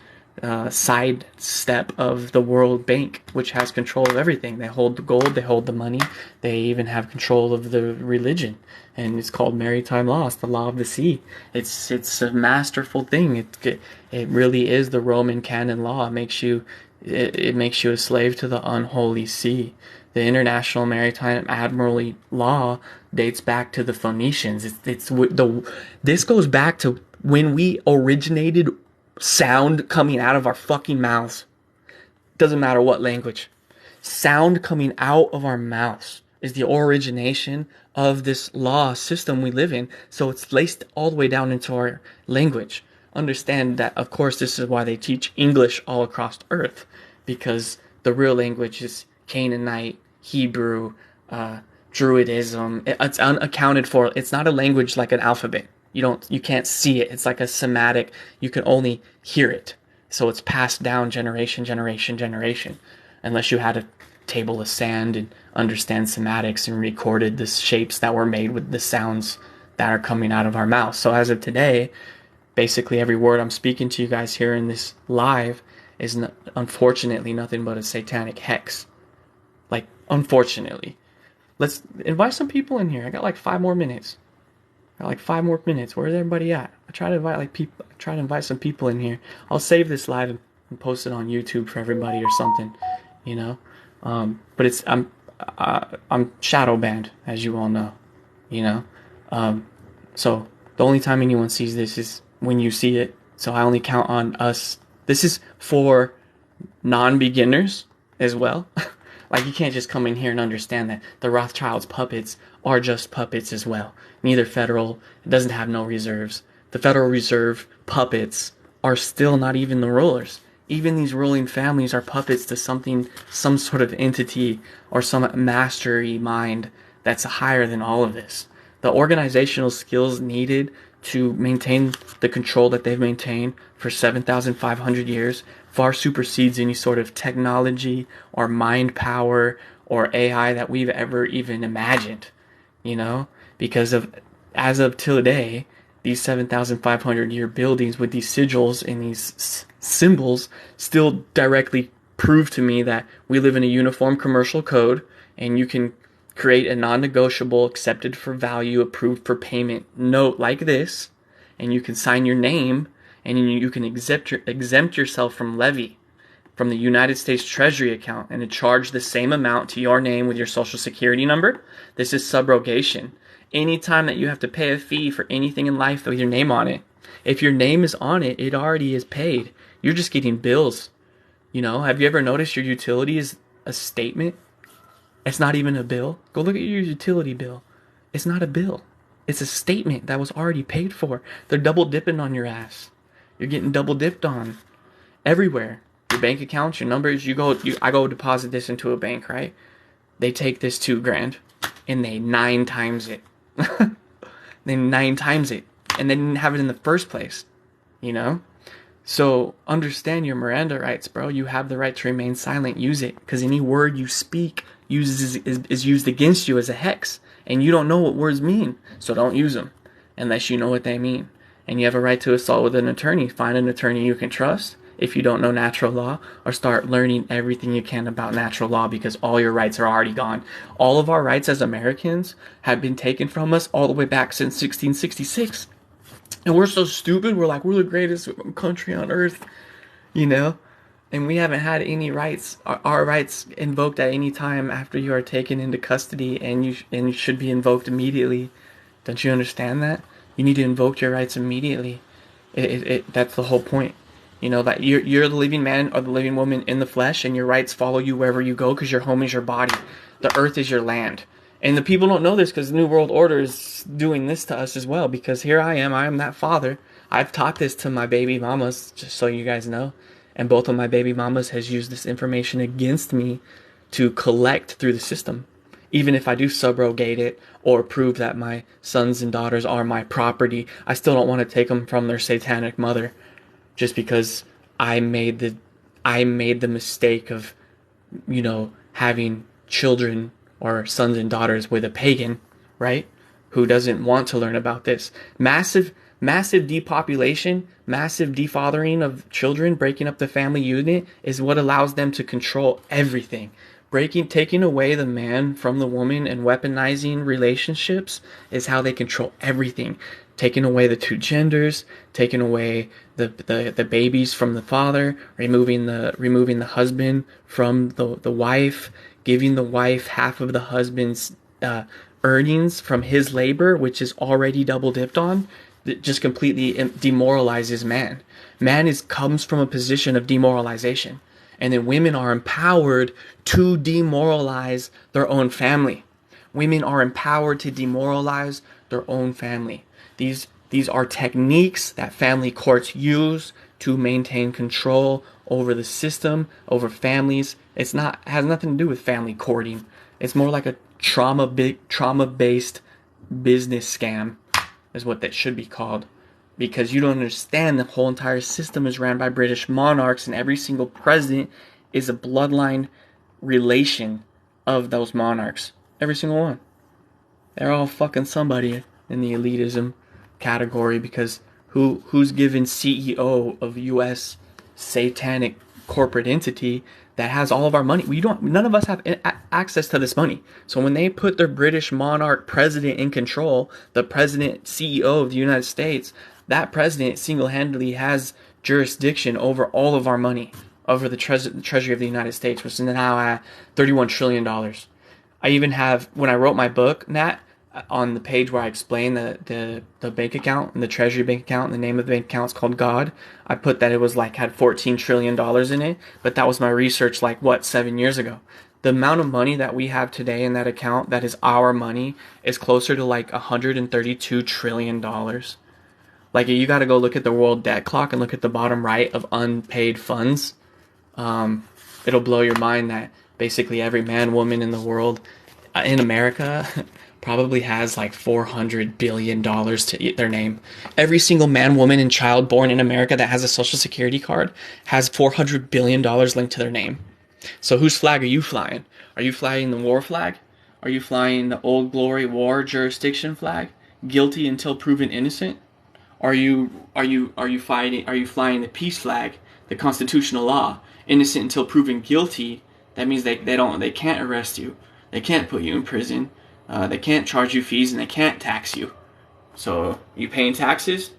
side step of the World Bank, which has control of everything. They hold the gold, they hold the money, they even have control of the religion, and it's called maritime law. It's the law of the sea. It's a masterful thing. It really is the Roman canon law. It makes you a slave to the unholy sea. The International Maritime Admiralty Law dates back to the Phoenicians. This goes back to when we originated sound coming out of our fucking mouths. Doesn't matter what language. Sound coming out of our mouths is the origination of this law system we live in. So it's laced all the way down into our language. Understand that, of course, this is why they teach English all across earth, because the real language is Canaanite, Hebrew, Druidism. It's unaccounted for. It's not a language like an alphabet. You can't see it. It's like a somatic. You can only hear it. So it's passed down generation, unless you had a table of sand and understand somatics and recorded the shapes that were made with the sounds that are coming out of our mouths. So as of today, basically every word I'm speaking to you guys here in this live is unfortunately nothing but a satanic hex. Like, unfortunately. Let's invite some people in here. I got like 5 more minutes. Where's everybody at? I try to invite some people in here. I'll save this live and post it on YouTube for everybody or something, you know. But I'm shadow banned, as you all know, you know. So the only time anyone sees this is when you see it. So I only count on us. This is for non-beginners as well. Like, you can't just come in here and understand that the Rothschild's puppets are just puppets as well. Neither federal, it doesn't have no reserves. The Federal Reserve puppets are still not even the rulers. Even these ruling families are puppets to something, some sort of entity or some mastery mind that's higher than all of this. The organizational skills needed to maintain the control that they've maintained for 7,500 years far supersedes any sort of technology or mind power or AI that we've ever even imagined, you know? Because of, as of today, these 7,500 year buildings with these sigils and these symbols still directly prove to me that we live in a uniform commercial code, and you can create a non-negotiable, accepted for value, approved for payment note like this, and you can sign your name, and you can exempt yourself from levy from the United States Treasury account and to charge the same amount to your name with your social security number. This is subrogation. Anytime that you have to pay a fee for anything in life with your name on it, if your name is on it, it already is paid. You're just getting bills. You know, have you ever noticed your utility is a statement? It's not even a bill. Go look at your utility bill. It's not a bill. It's a statement that was already paid for. They're double dipping on your ass. You're getting double dipped on everywhere. Your bank accounts, your numbers, I go deposit this into a bank, right? They take this $2,000 and they 9 times it. They 9 times it. And they didn't have it in the first place. You know? So understand your Miranda rights, bro. You have the right to remain silent. Use it. Because any word you speak is used against you as a hex. And you don't know what words mean. So don't use them. Unless you know what they mean. And you have a right to assault with an attorney. Find an attorney you can trust if you don't know natural law, or start learning everything you can about natural law, because all your rights are already gone. All of our rights as Americans have been taken from us all the way back since 1666. And we're so stupid, we're like, we're the greatest country on earth, you know? And we haven't had any rights, our rights invoked at any time after you are taken into custody, and you should be invoked immediately. Don't you understand that? You need to invoke your rights immediately. That's the whole point. You know, that you're the living man or the living woman in the flesh, and your rights follow you wherever you go, because your home is your body. The earth is your land. And the people don't know this, because the New World Order is doing this to us as well. Because here I am that father. I've taught this to my baby mamas, just so you guys know. And both of my baby mamas has used this information against me to collect through the system. Even if I do subrogate it or prove that my sons and daughters are my property, I still don't want to take them from their satanic mother. Just because I made the mistake of, you know, having children or sons and daughters with a pagan, right? Who doesn't want to learn about this. Massive depopulation, massive defathering of children, breaking up the family unit is what allows them to control everything. Taking away the man from the woman and weaponizing relationships is how they control everything. Taking away the two genders, taking away the babies from the father, removing the husband from the wife, giving the wife half of the husband's earnings from his labor, which is already double dipped on. It just completely demoralizes man. Man comes from a position of demoralization. And then women are empowered to demoralize their own family. Women are empowered to demoralize their own family. These are techniques that family courts use to maintain control over the system, over families. Has nothing to do with family courting. It's more like a trauma-based business scam is what that should be called. Because you don't understand, the whole entire system is ran by British monarchs, and every single president is a bloodline relation of those monarchs. Every single one. They're all fucking somebody in the elitism category, because who's given CEO of U.S. satanic corporate entity that has all of our money? None of us have access to this money. So when they put their British monarch president in control, the president CEO of the United States, that president single-handedly has jurisdiction over all of our money, over the Treasury of the United States, which is now at $31 trillion. I even have, when I wrote my book, Nat, on the page where I explain the bank account and the Treasury bank account, and the name of the bank account is called God, I put that it was had $14 trillion in it, but that was my research 7 years ago. The amount of money that we have today in that account that is our money is closer to $132 trillion. Like, you got to go look at the world debt clock and look at the bottom right of unpaid funds. It'll blow your mind that basically every man, woman in the world, in America, probably has like $400 billion to their name. Every single man, woman, and child born in America that has a social security card has $400 billion linked to their name. So whose flag are you flying? Are you flying the war flag? Are you flying the old glory war jurisdiction flag? Guilty until proven innocent? Are you flying the peace flag, the constitutional law, innocent until proven guilty? That means they can't arrest you, they can't put you in prison, they can't charge you fees, and they can't tax you. So you paying taxes?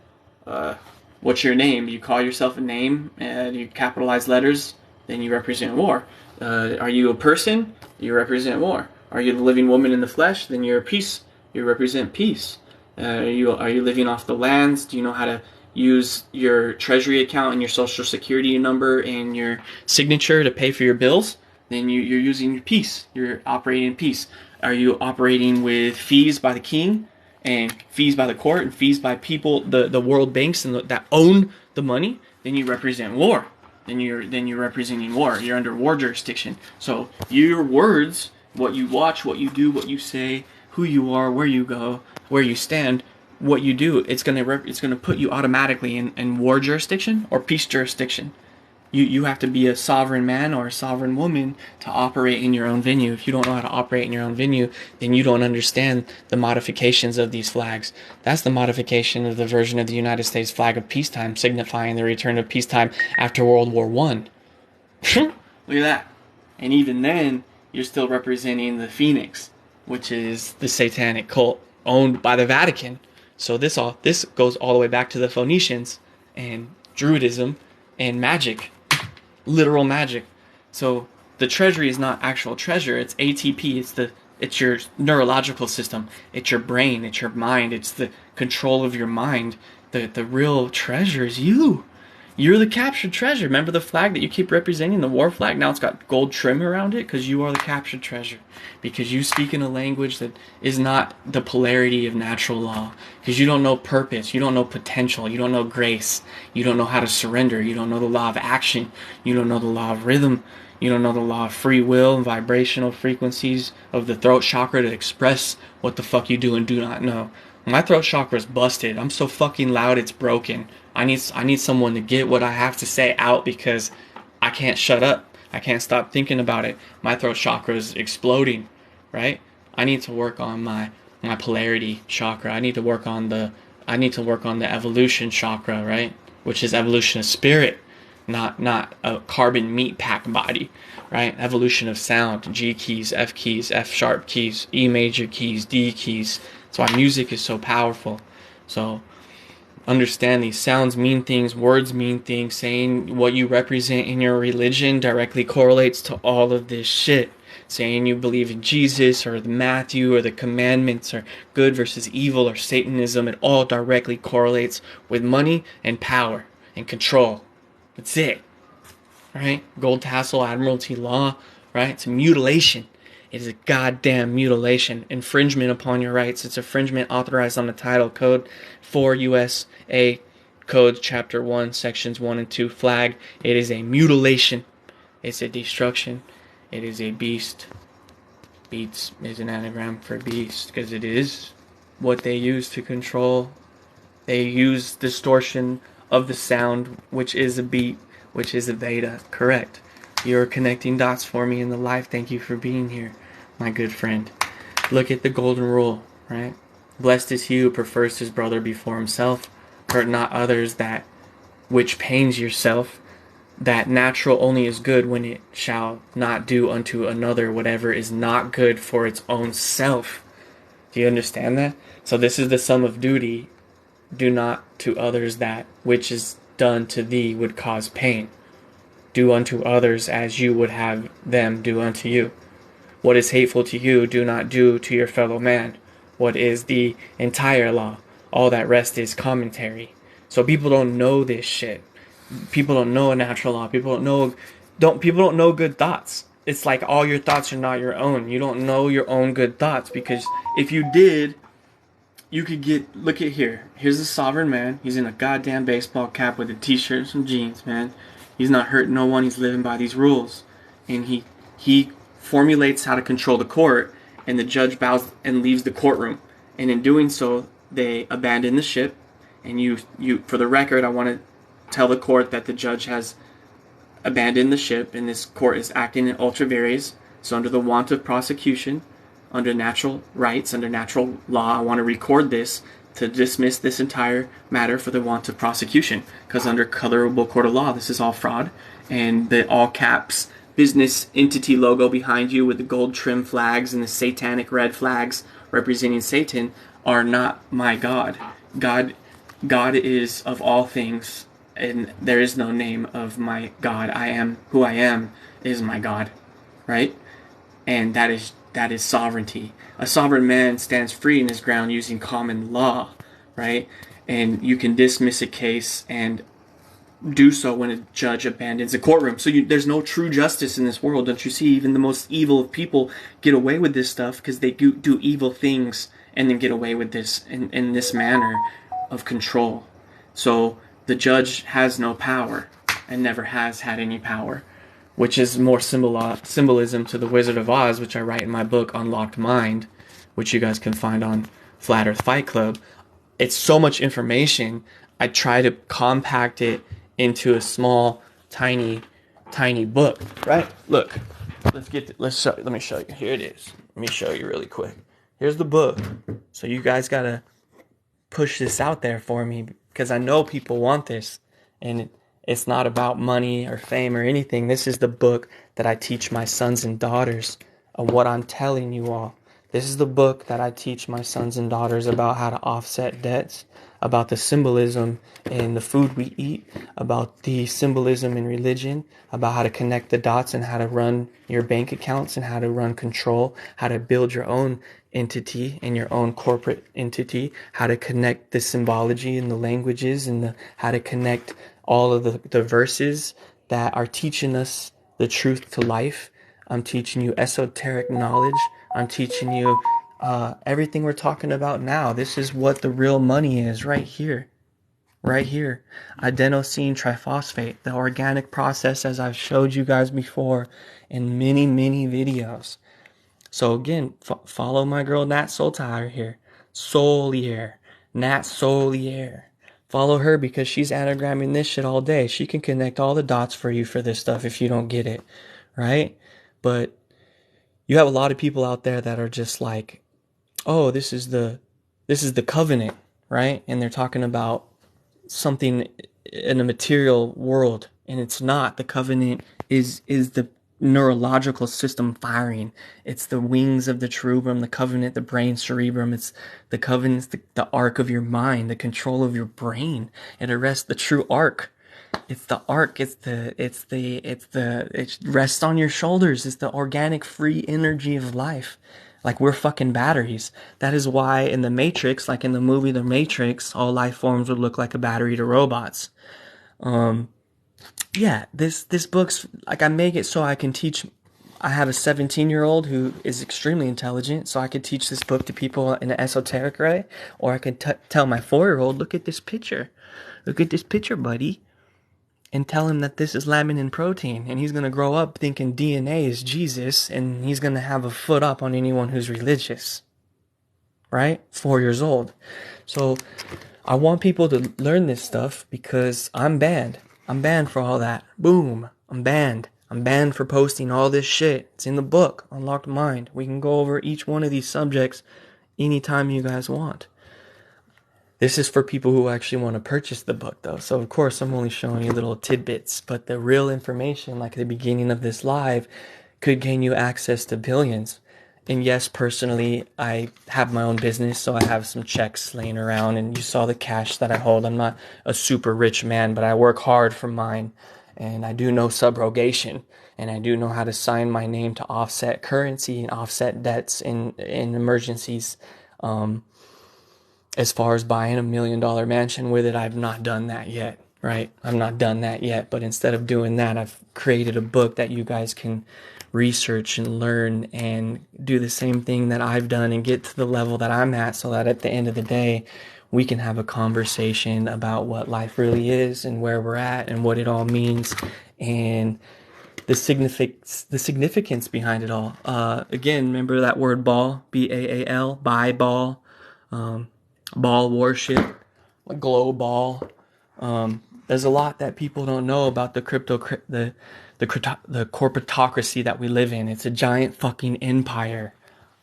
What's your name? You call yourself a name and you capitalize letters, then you represent war. Are you a person? You represent war. Are you the living woman in the flesh? Then you're a peace. You represent peace. Are you living off the lands? Do you know how to use your treasury account and your social security number and your signature to pay for your bills? Then you're using your peace. You're operating in peace. Are you operating with fees by the king and fees by the court and fees by people, the world banks and that own the money? Then you represent war. Then you're representing war. You're under war jurisdiction. So your words, what you watch, what you do, what you say, who you are, where you go, where you stand, what you do, it's gonna put you automatically in war jurisdiction or peace jurisdiction. You have to be a sovereign man or a sovereign woman to operate in your own venue. If you don't know how to operate in your own venue, then you don't understand the modifications of these flags. That's the modification of the version of the United States flag of peacetime, signifying the return of peacetime after World War I. Look at that. And even then, you're still representing the Phoenix, which is the satanic cult owned by the Vatican. So this goes all the way back to the Phoenicians and Druidism and magic. Literal magic. So the treasury is not actual treasure, it's ATP, it's your neurological system, it's your brain, it's your mind, it's the control of your mind. The real treasure is you. You're the captured treasure. Remember the flag that you keep representing, the war flag? Now it's got gold trim around it because you are the captured treasure. Because you speak in a language that is not the polarity of natural law. Because you don't know purpose. You don't know potential. You don't know grace. You don't know how to surrender. You don't know the law of action. You don't know the law of rhythm. You don't know the law of free will and vibrational frequencies of the throat chakra to express what the fuck you do and do not know. My throat chakra is busted. I'm so fucking loud it's broken. I need someone to get what I have to say out because I can't shut up. I can't stop thinking about it. My throat chakra is exploding, right? I need to work on my polarity chakra. I need to work on the evolution chakra, right? Which is evolution of spirit, not a carbon meat pack body, right? Evolution of sound, G keys, F sharp keys, E major keys, D keys. That's why music is so powerful. So understand these sounds mean things, words mean things, saying what you represent in your religion directly correlates to all of this shit. Saying you believe in Jesus or the Matthew or the commandments or good versus evil or Satanism, it all directly correlates with money and power and control. That's it. Right? Gold tassel, admiralty law, right? It's a mutilation. It is a goddamn mutilation. Infringement upon your rights. It's infringement authorized on the title code 4 USA Code Chapter 1, Sections 1 and 2 flag. It is a mutilation. It's a destruction. It is a beast. Beats is an anagram for beast because it is what they use to control. They use distortion of the sound, which is a beat, which is a beta. Correct. You're connecting dots for me in the life. Thank you for being here, my good friend. Look at the golden rule, right? Blessed is he who prefers his brother before himself. Hurt not others, that which pains yourself. That natural only is good when it shall not do unto another whatever is not good for its own self. Do you understand that? So this is the sum of duty. Do not to others that which is done to thee would cause pain. Do unto others as you would have them do unto you. What is hateful to you, do not do to your fellow man. What is the entire law? All that rest is commentary. So people don't know this shit. People don't know a natural law. People don't know good thoughts. It's like all your thoughts are not your own. You don't know your own good thoughts because if you did, you could get, look at here. Here's a sovereign man. He's in a goddamn baseball cap with a t-shirt and some jeans, man. He's not hurting no one. He's living by these rules. And he formulates how to control the court, and the judge bows and leaves the courtroom. And in doing so, they abandon the ship. And you for the record, I want to tell the court that the judge has abandoned the ship, and this court is acting in ultra vires. So under the want of prosecution, under natural rights, under natural law, I want to record this to dismiss this entire matter for the want of prosecution. Because under colorable court of law, this is all fraud. And the all caps business entity logo behind you with the gold trim flags and the satanic red flags representing Satan are not my God. God is of all things, and there is no name of my God. I am who I am is my God, right? And that is sovereignty. A sovereign man stands free in his ground using common law, right? And you can dismiss a case and do so when a judge abandons a courtroom. So there's no true justice in this world. Don't you see? Even the most evil of people get away with this stuff because they do evil things and then get away with this in this manner of control. So the judge has no power and never has had any power, which is more symbolism to the Wizard of Oz, which I write in my book, Unlocked Mind, which you guys can find on Flat Earth Fight Club. It's so much information. I try to compact it into a small, tiny book. Right? Look, let me show you. Here it is. Let me show you really quick. Here's the book. So you guys gotta push this out there for me because I know people want this, and it's not about money or fame or anything. This is the book that I teach my sons and daughters of what I'm telling you all. This is the book that I teach my sons and daughters about how to offset debts, about the symbolism in the food we eat, about the symbolism in religion, about how to connect the dots and how to run your bank accounts and how to run control, how to build your own entity and your own corporate entity, how to connect the symbology and the languages and how to connect all of the verses that are teaching us the truth to life. I'm teaching you esoteric knowledge. I'm teaching you everything we're talking about now. This is what the real money is right here. Right here. Adenosine triphosphate, the organic process as I've showed you guys before in many, many videos. So again, follow my girl Nat Soltaire here. Solier. Nat Solier. Follow her because she's anagramming this shit all day. She can connect all the dots for you for this stuff if you don't get it. Right? But you have a lot of people out there that are just like, oh, this is the covenant, right? And they're talking about something in a material world, and it's not. The covenant is the neurological system firing. It's the wings of the cherubim, the covenant, the brain cerebrum. It's the covenant's the arc of your mind, the control of your brain. It arrests the true arc. It's the arc. It rests on your shoulders. It's the organic free energy of life. Like we're fucking batteries. That is why in the Matrix, like in the movie The Matrix, all life forms would look like a battery to robots. Yeah, this book's like I make it so I can teach. I have a 17-year-old who is extremely intelligent, so I could teach this book to people in an esoteric way, or I could tell my 4-year-old, look at this picture, buddy, and tell him that this is laminin protein, and he's gonna grow up thinking DNA is Jesus, and he's gonna have a foot up on anyone who's religious. Right? 4 years old. So I want people to learn this stuff because I'm banned. I'm banned for all that. Boom. I'm banned. I'm banned for posting all this shit. It's in the book, Unlocked Mind. We can go over each one of these subjects anytime you guys want. This is for people who actually want to purchase the book, though. So, of course, I'm only showing you little tidbits. But the real information, like at the beginning of this live, could gain you access to billions. And yes, personally, I have my own business, so I have some checks laying around, and you saw the cash that I hold. I'm not a super rich man, but I work hard for mine, and I do know subrogation, and I do know how to sign my name to offset currency and offset debts in emergencies. As far as buying $1 million mansion with it, I've not done that yet, right? I've not done that yet, but instead of doing that, I've created a book that you guys can research and learn and do the same thing that I've done and get to the level that I'm at, so that at the end of the day we can have a conversation about what life really is and where we're at and what it all means and the significance behind it all. Again, remember that word ball, B-A-A-L, by ball, ball worship, glow ball. There's a lot that people don't know about the corporatocracy that we live in. It's a giant fucking empire.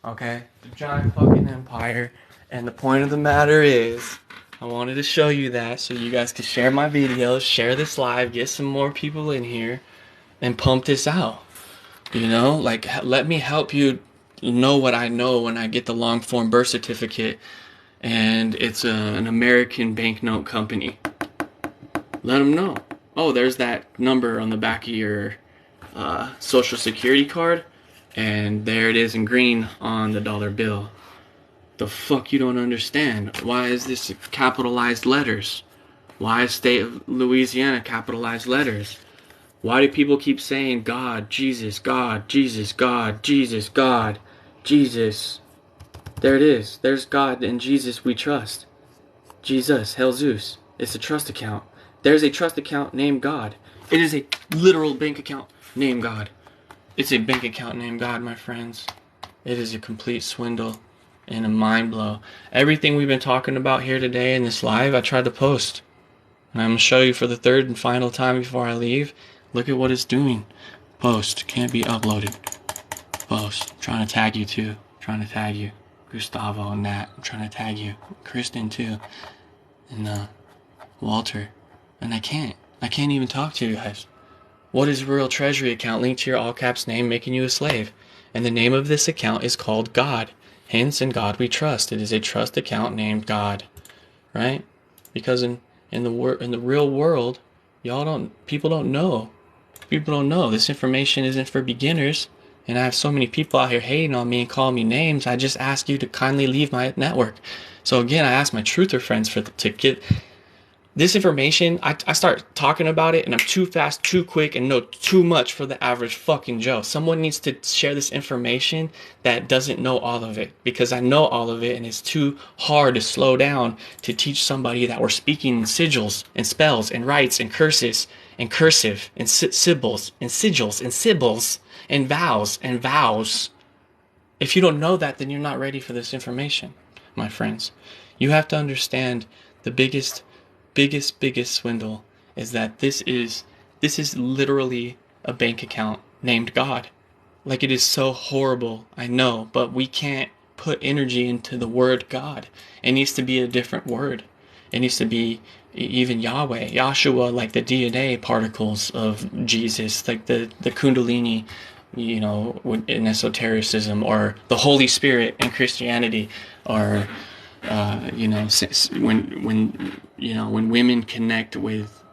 Okay? It's a giant fucking empire. And the point of the matter is, I wanted to show you that so you guys could share my videos, share this live, get some more people in here, and pump this out. You know? Like, let me help you know what I know when I get the long form birth certificate and it's an American banknote company. Let them know. Oh, there's that number on the back of your social security card, and there it is in green on the dollar bill. The fuck you don't understand? Why is this capitalized letters? Why is state of Louisiana capitalized letters? Why do people keep saying God, Jesus, God, Jesus, God, Jesus, God, Jesus? There it is. There's God and Jesus we trust. Jesus, Hell Zeus. It's a trust account. There's a trust account named God. It is a literal bank account named God. It's a bank account named God, my friends. It is a complete swindle and a mind blow. Everything we've been talking about here today in this live, I tried to post. And I'm going to show you for the third and final time before I leave. Look at what it's doing. Post. Can't be uploaded. Post. I'm trying to tag you too. I'm trying to tag you. Gustavo and Nat. I'm trying to tag you. Kristen too. And Walter. And I can't even talk to you guys. What is real treasury account linked to your all caps name making you a slave? And the name of this account is called God. Hence, in God we trust. It is a trust account named God. Right? Because in the real world, people don't know. People don't know. This information isn't for beginners. And I have so many people out here hating on me and calling me names. I just ask you to kindly leave my network. So again, I ask my truther friends to get this information. I start talking about it and I'm too fast, too quick, and know too much for the average fucking Joe. Someone needs to share this information that doesn't know all of it, because I know all of it and it's too hard to slow down to teach somebody that we're speaking in sigils and spells and rites and curses and cursive and sibyls and sigils and sibyls and vows. If you don't know that, then you're not ready for this information, my friends. You have to understand the biggest swindle is that this is literally a bank account named God. Like, it is so horrible, I know, but we can't put energy into the word God. It needs to be a different word. It needs to be even Yahweh, Yahshua, like the DNA particles of Jesus, like the Kundalini, you know, in esotericism, or the Holy Spirit in Christianity, or when women connect with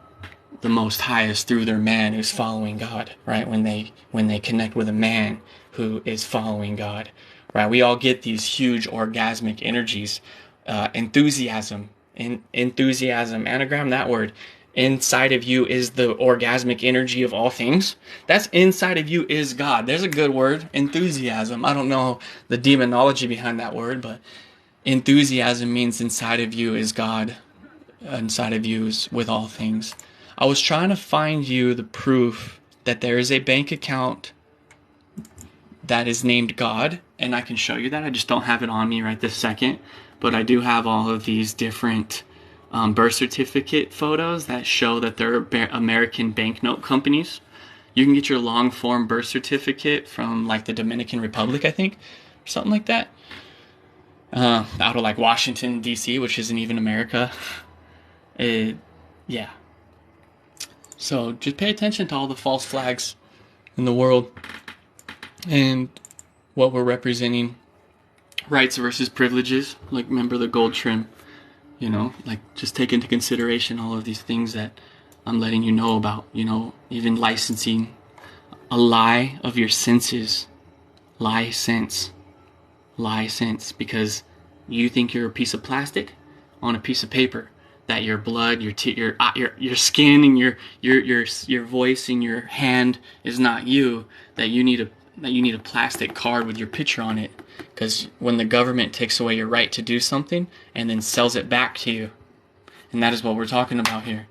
the Most Highest through their man who's following God, right? When they connect with a man who is following God, right? We all get these huge orgasmic energies, enthusiasm, anagram that word. Inside of you is the orgasmic energy of all things. That's inside of you is God. There's a good word, enthusiasm. I don't know the demonology behind that word, but enthusiasm means inside of you is God. Inside of you is with all things. I was trying to find you the proof that there is a bank account that is named God, and I can show you that. I just don't have it on me right this second, but I do have all of these different birth certificate photos that show that they're American banknote companies. You can get your long form birth certificate from like the Dominican Republic, I think, or something like that. Out of like Washington, D.C., which isn't even America. Yeah. So just pay attention to all the false flags in the world and what we're representing. Rights versus privileges. Like, remember the gold trim. You know, like, just take into consideration all of these things that I'm letting you know about. You know, even licensing a lie of your senses. License, because you think you're a piece of plastic on a piece of paper, that your blood, your skin, and your voice and your hand is not you, that you need that you need a plastic card with your picture on it, because when the government takes away your right to do something and then sells it back to you, and that is what we're talking about here.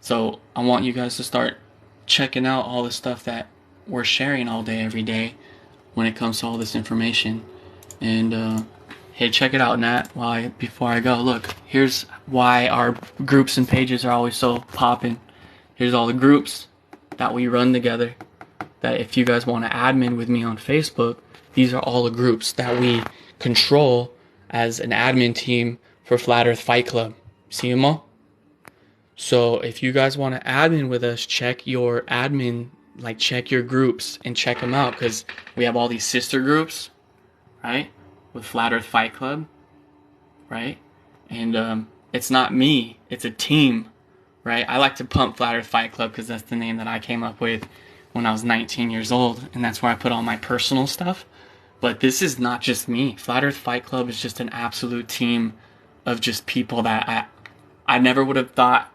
So I want you guys to start checking out all the stuff that we're sharing all day, every day, when it comes to all this information. And hey, check it out, Nat. Before I go, look, here's why our groups and pages are always so popping. Here's all the groups that we run together. That if you guys want to admin with me on Facebook, these are all the groups that we control as an admin team for Flat Earth Fight Club. See them all? So if you guys want to admin with us, check your admin, like check your groups and check them out, because we have all these sister groups, right? With Flat Earth Fight Club, right? And it's not me, it's a team, right? I like to pump Flat Earth Fight Club because that's the name that I came up with when I was 19 years old, and that's where I put all my personal stuff. But this is not just me. Flat Earth Fight Club is just an absolute team of just people that I never would have thought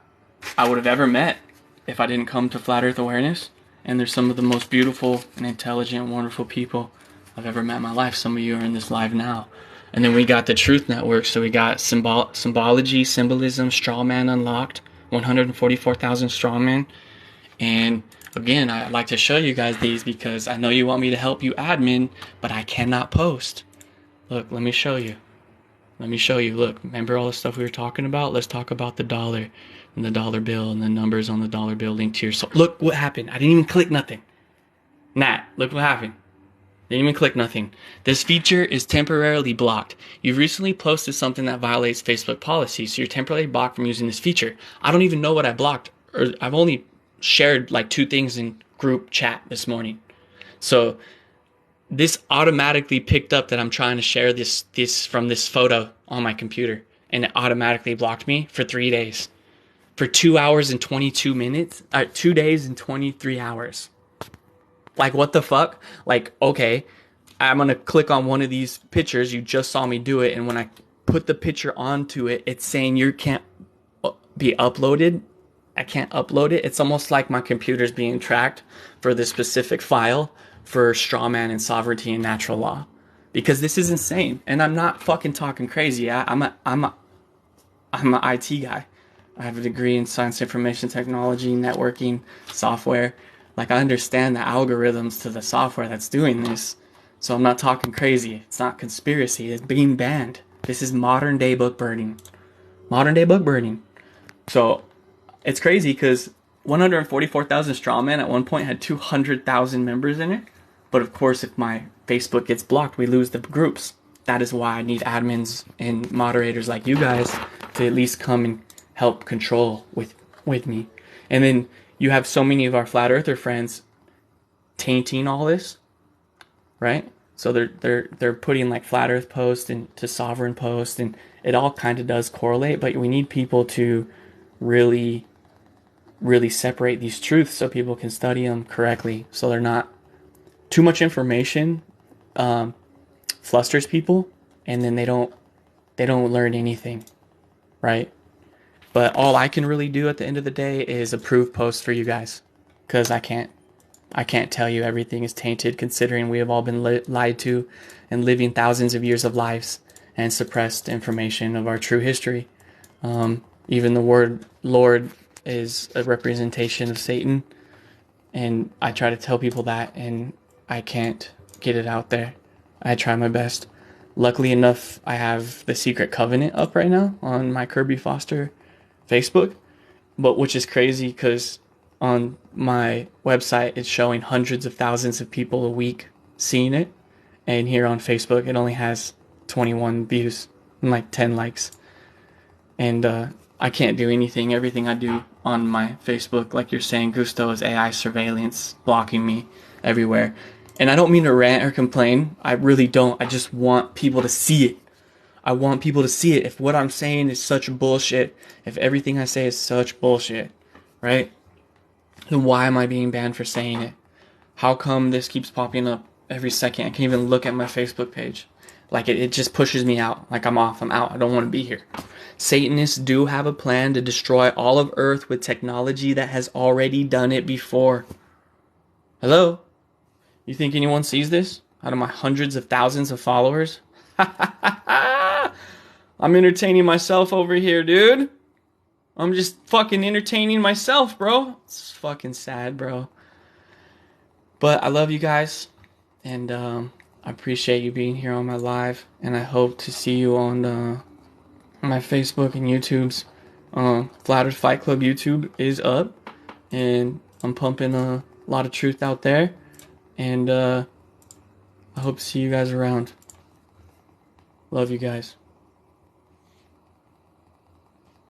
I would have ever met if I didn't come to Flat Earth Awareness. And they're some of the most beautiful and intelligent, wonderful people I've ever met in my life. Some of you are in this live now. And then we got the Truth Network. So we got symbology, symbolism, straw man unlocked, 144,000 straw men. And again, I'd like to show you guys these because I know you want me to help you admin, but I cannot post. Look, let me show you. Look, remember all the stuff we were talking about? Let's talk about the dollar and the dollar bill and the numbers on the dollar bill linked to your soul. Look what happened. I didn't even click nothing. Nat, look what happened. Didn't even click nothing. This feature is temporarily blocked. You've recently posted something that violates Facebook policy, so you're temporarily blocked from using this feature. I don't even know what I blocked, or I've only shared like 2 things in group chat this morning. So this automatically picked up that I'm trying to share this from this photo on my computer, and it automatically blocked me for 3 days. For 2 hours and 22 minutes, 2 days and 23 hours. Like, what the fuck? Like, okay, I'm going to click on one of these pictures. You just saw me do it. And when I put the picture onto it, it's saying you can't be uploaded. I can't upload it. It's almost like my computer's being tracked for this specific file for strawman and sovereignty and natural law. Because this is insane. And I'm not fucking talking crazy. I'm an IT guy. I have a degree in science, information technology, networking, software. Like, I understand the algorithms to the software that's doing this. So I'm not talking crazy. It's not conspiracy. It's being banned. This is modern day book burning. So it's crazy because 144,000 strawman at one point had 200,000 members in it. But of course, if my Facebook gets blocked, we lose the groups. That is why I need admins and moderators like you guys to at least come and help control with me. And then you have so many of our flat earther friends tainting all this, right? So they're putting like flat earth post into sovereign post, and it all kind of does correlate, but we need people to really separate these truths so people can study them correctly, so they're not too much information flusters people, and then they don't learn anything, right? But all I can really do at the end of the day is approve posts for you guys, because I can't tell you everything is tainted, considering we have all been lied to and living thousands of years of lives and suppressed information of our true history. Even the word Lord is a representation of Satan, and I try to tell people that, and I can't get it out there. I try my best. Luckily enough, I have the Secret Covenant up right now on my Kirby Foster Facebook, but which is crazy because on my website it's showing hundreds of thousands of people a week seeing it, and here on Facebook it only has 21 views and like 10 likes. And I can't do anything. Everything I do on my Facebook, like you're saying, Gusto, is AI surveillance blocking me everywhere. And I don't mean to rant or complain. I really don't. I just want people to see it. I want people to see it. If what I'm saying is such bullshit, if everything I say is such bullshit, right? Then why am I being banned for saying it? How come this keeps popping up every second? I can't even look at my Facebook page. Like, it just pushes me out. Like, I'm off. I'm out. I don't want to be here. Satanists do have a plan to destroy all of Earth with technology that has already done it before. Hello? You think anyone sees this? Out of my hundreds of thousands of followers? I'm entertaining myself over here, dude. I'm just fucking entertaining myself, bro. It's fucking sad, bro. But I love you guys. And I appreciate you being here on my live. And I hope to see you on my Facebook and YouTubes. Flatter's Fight Club YouTube is up. And I'm pumping a lot of truth out there. And I hope to see you guys around. Love you guys.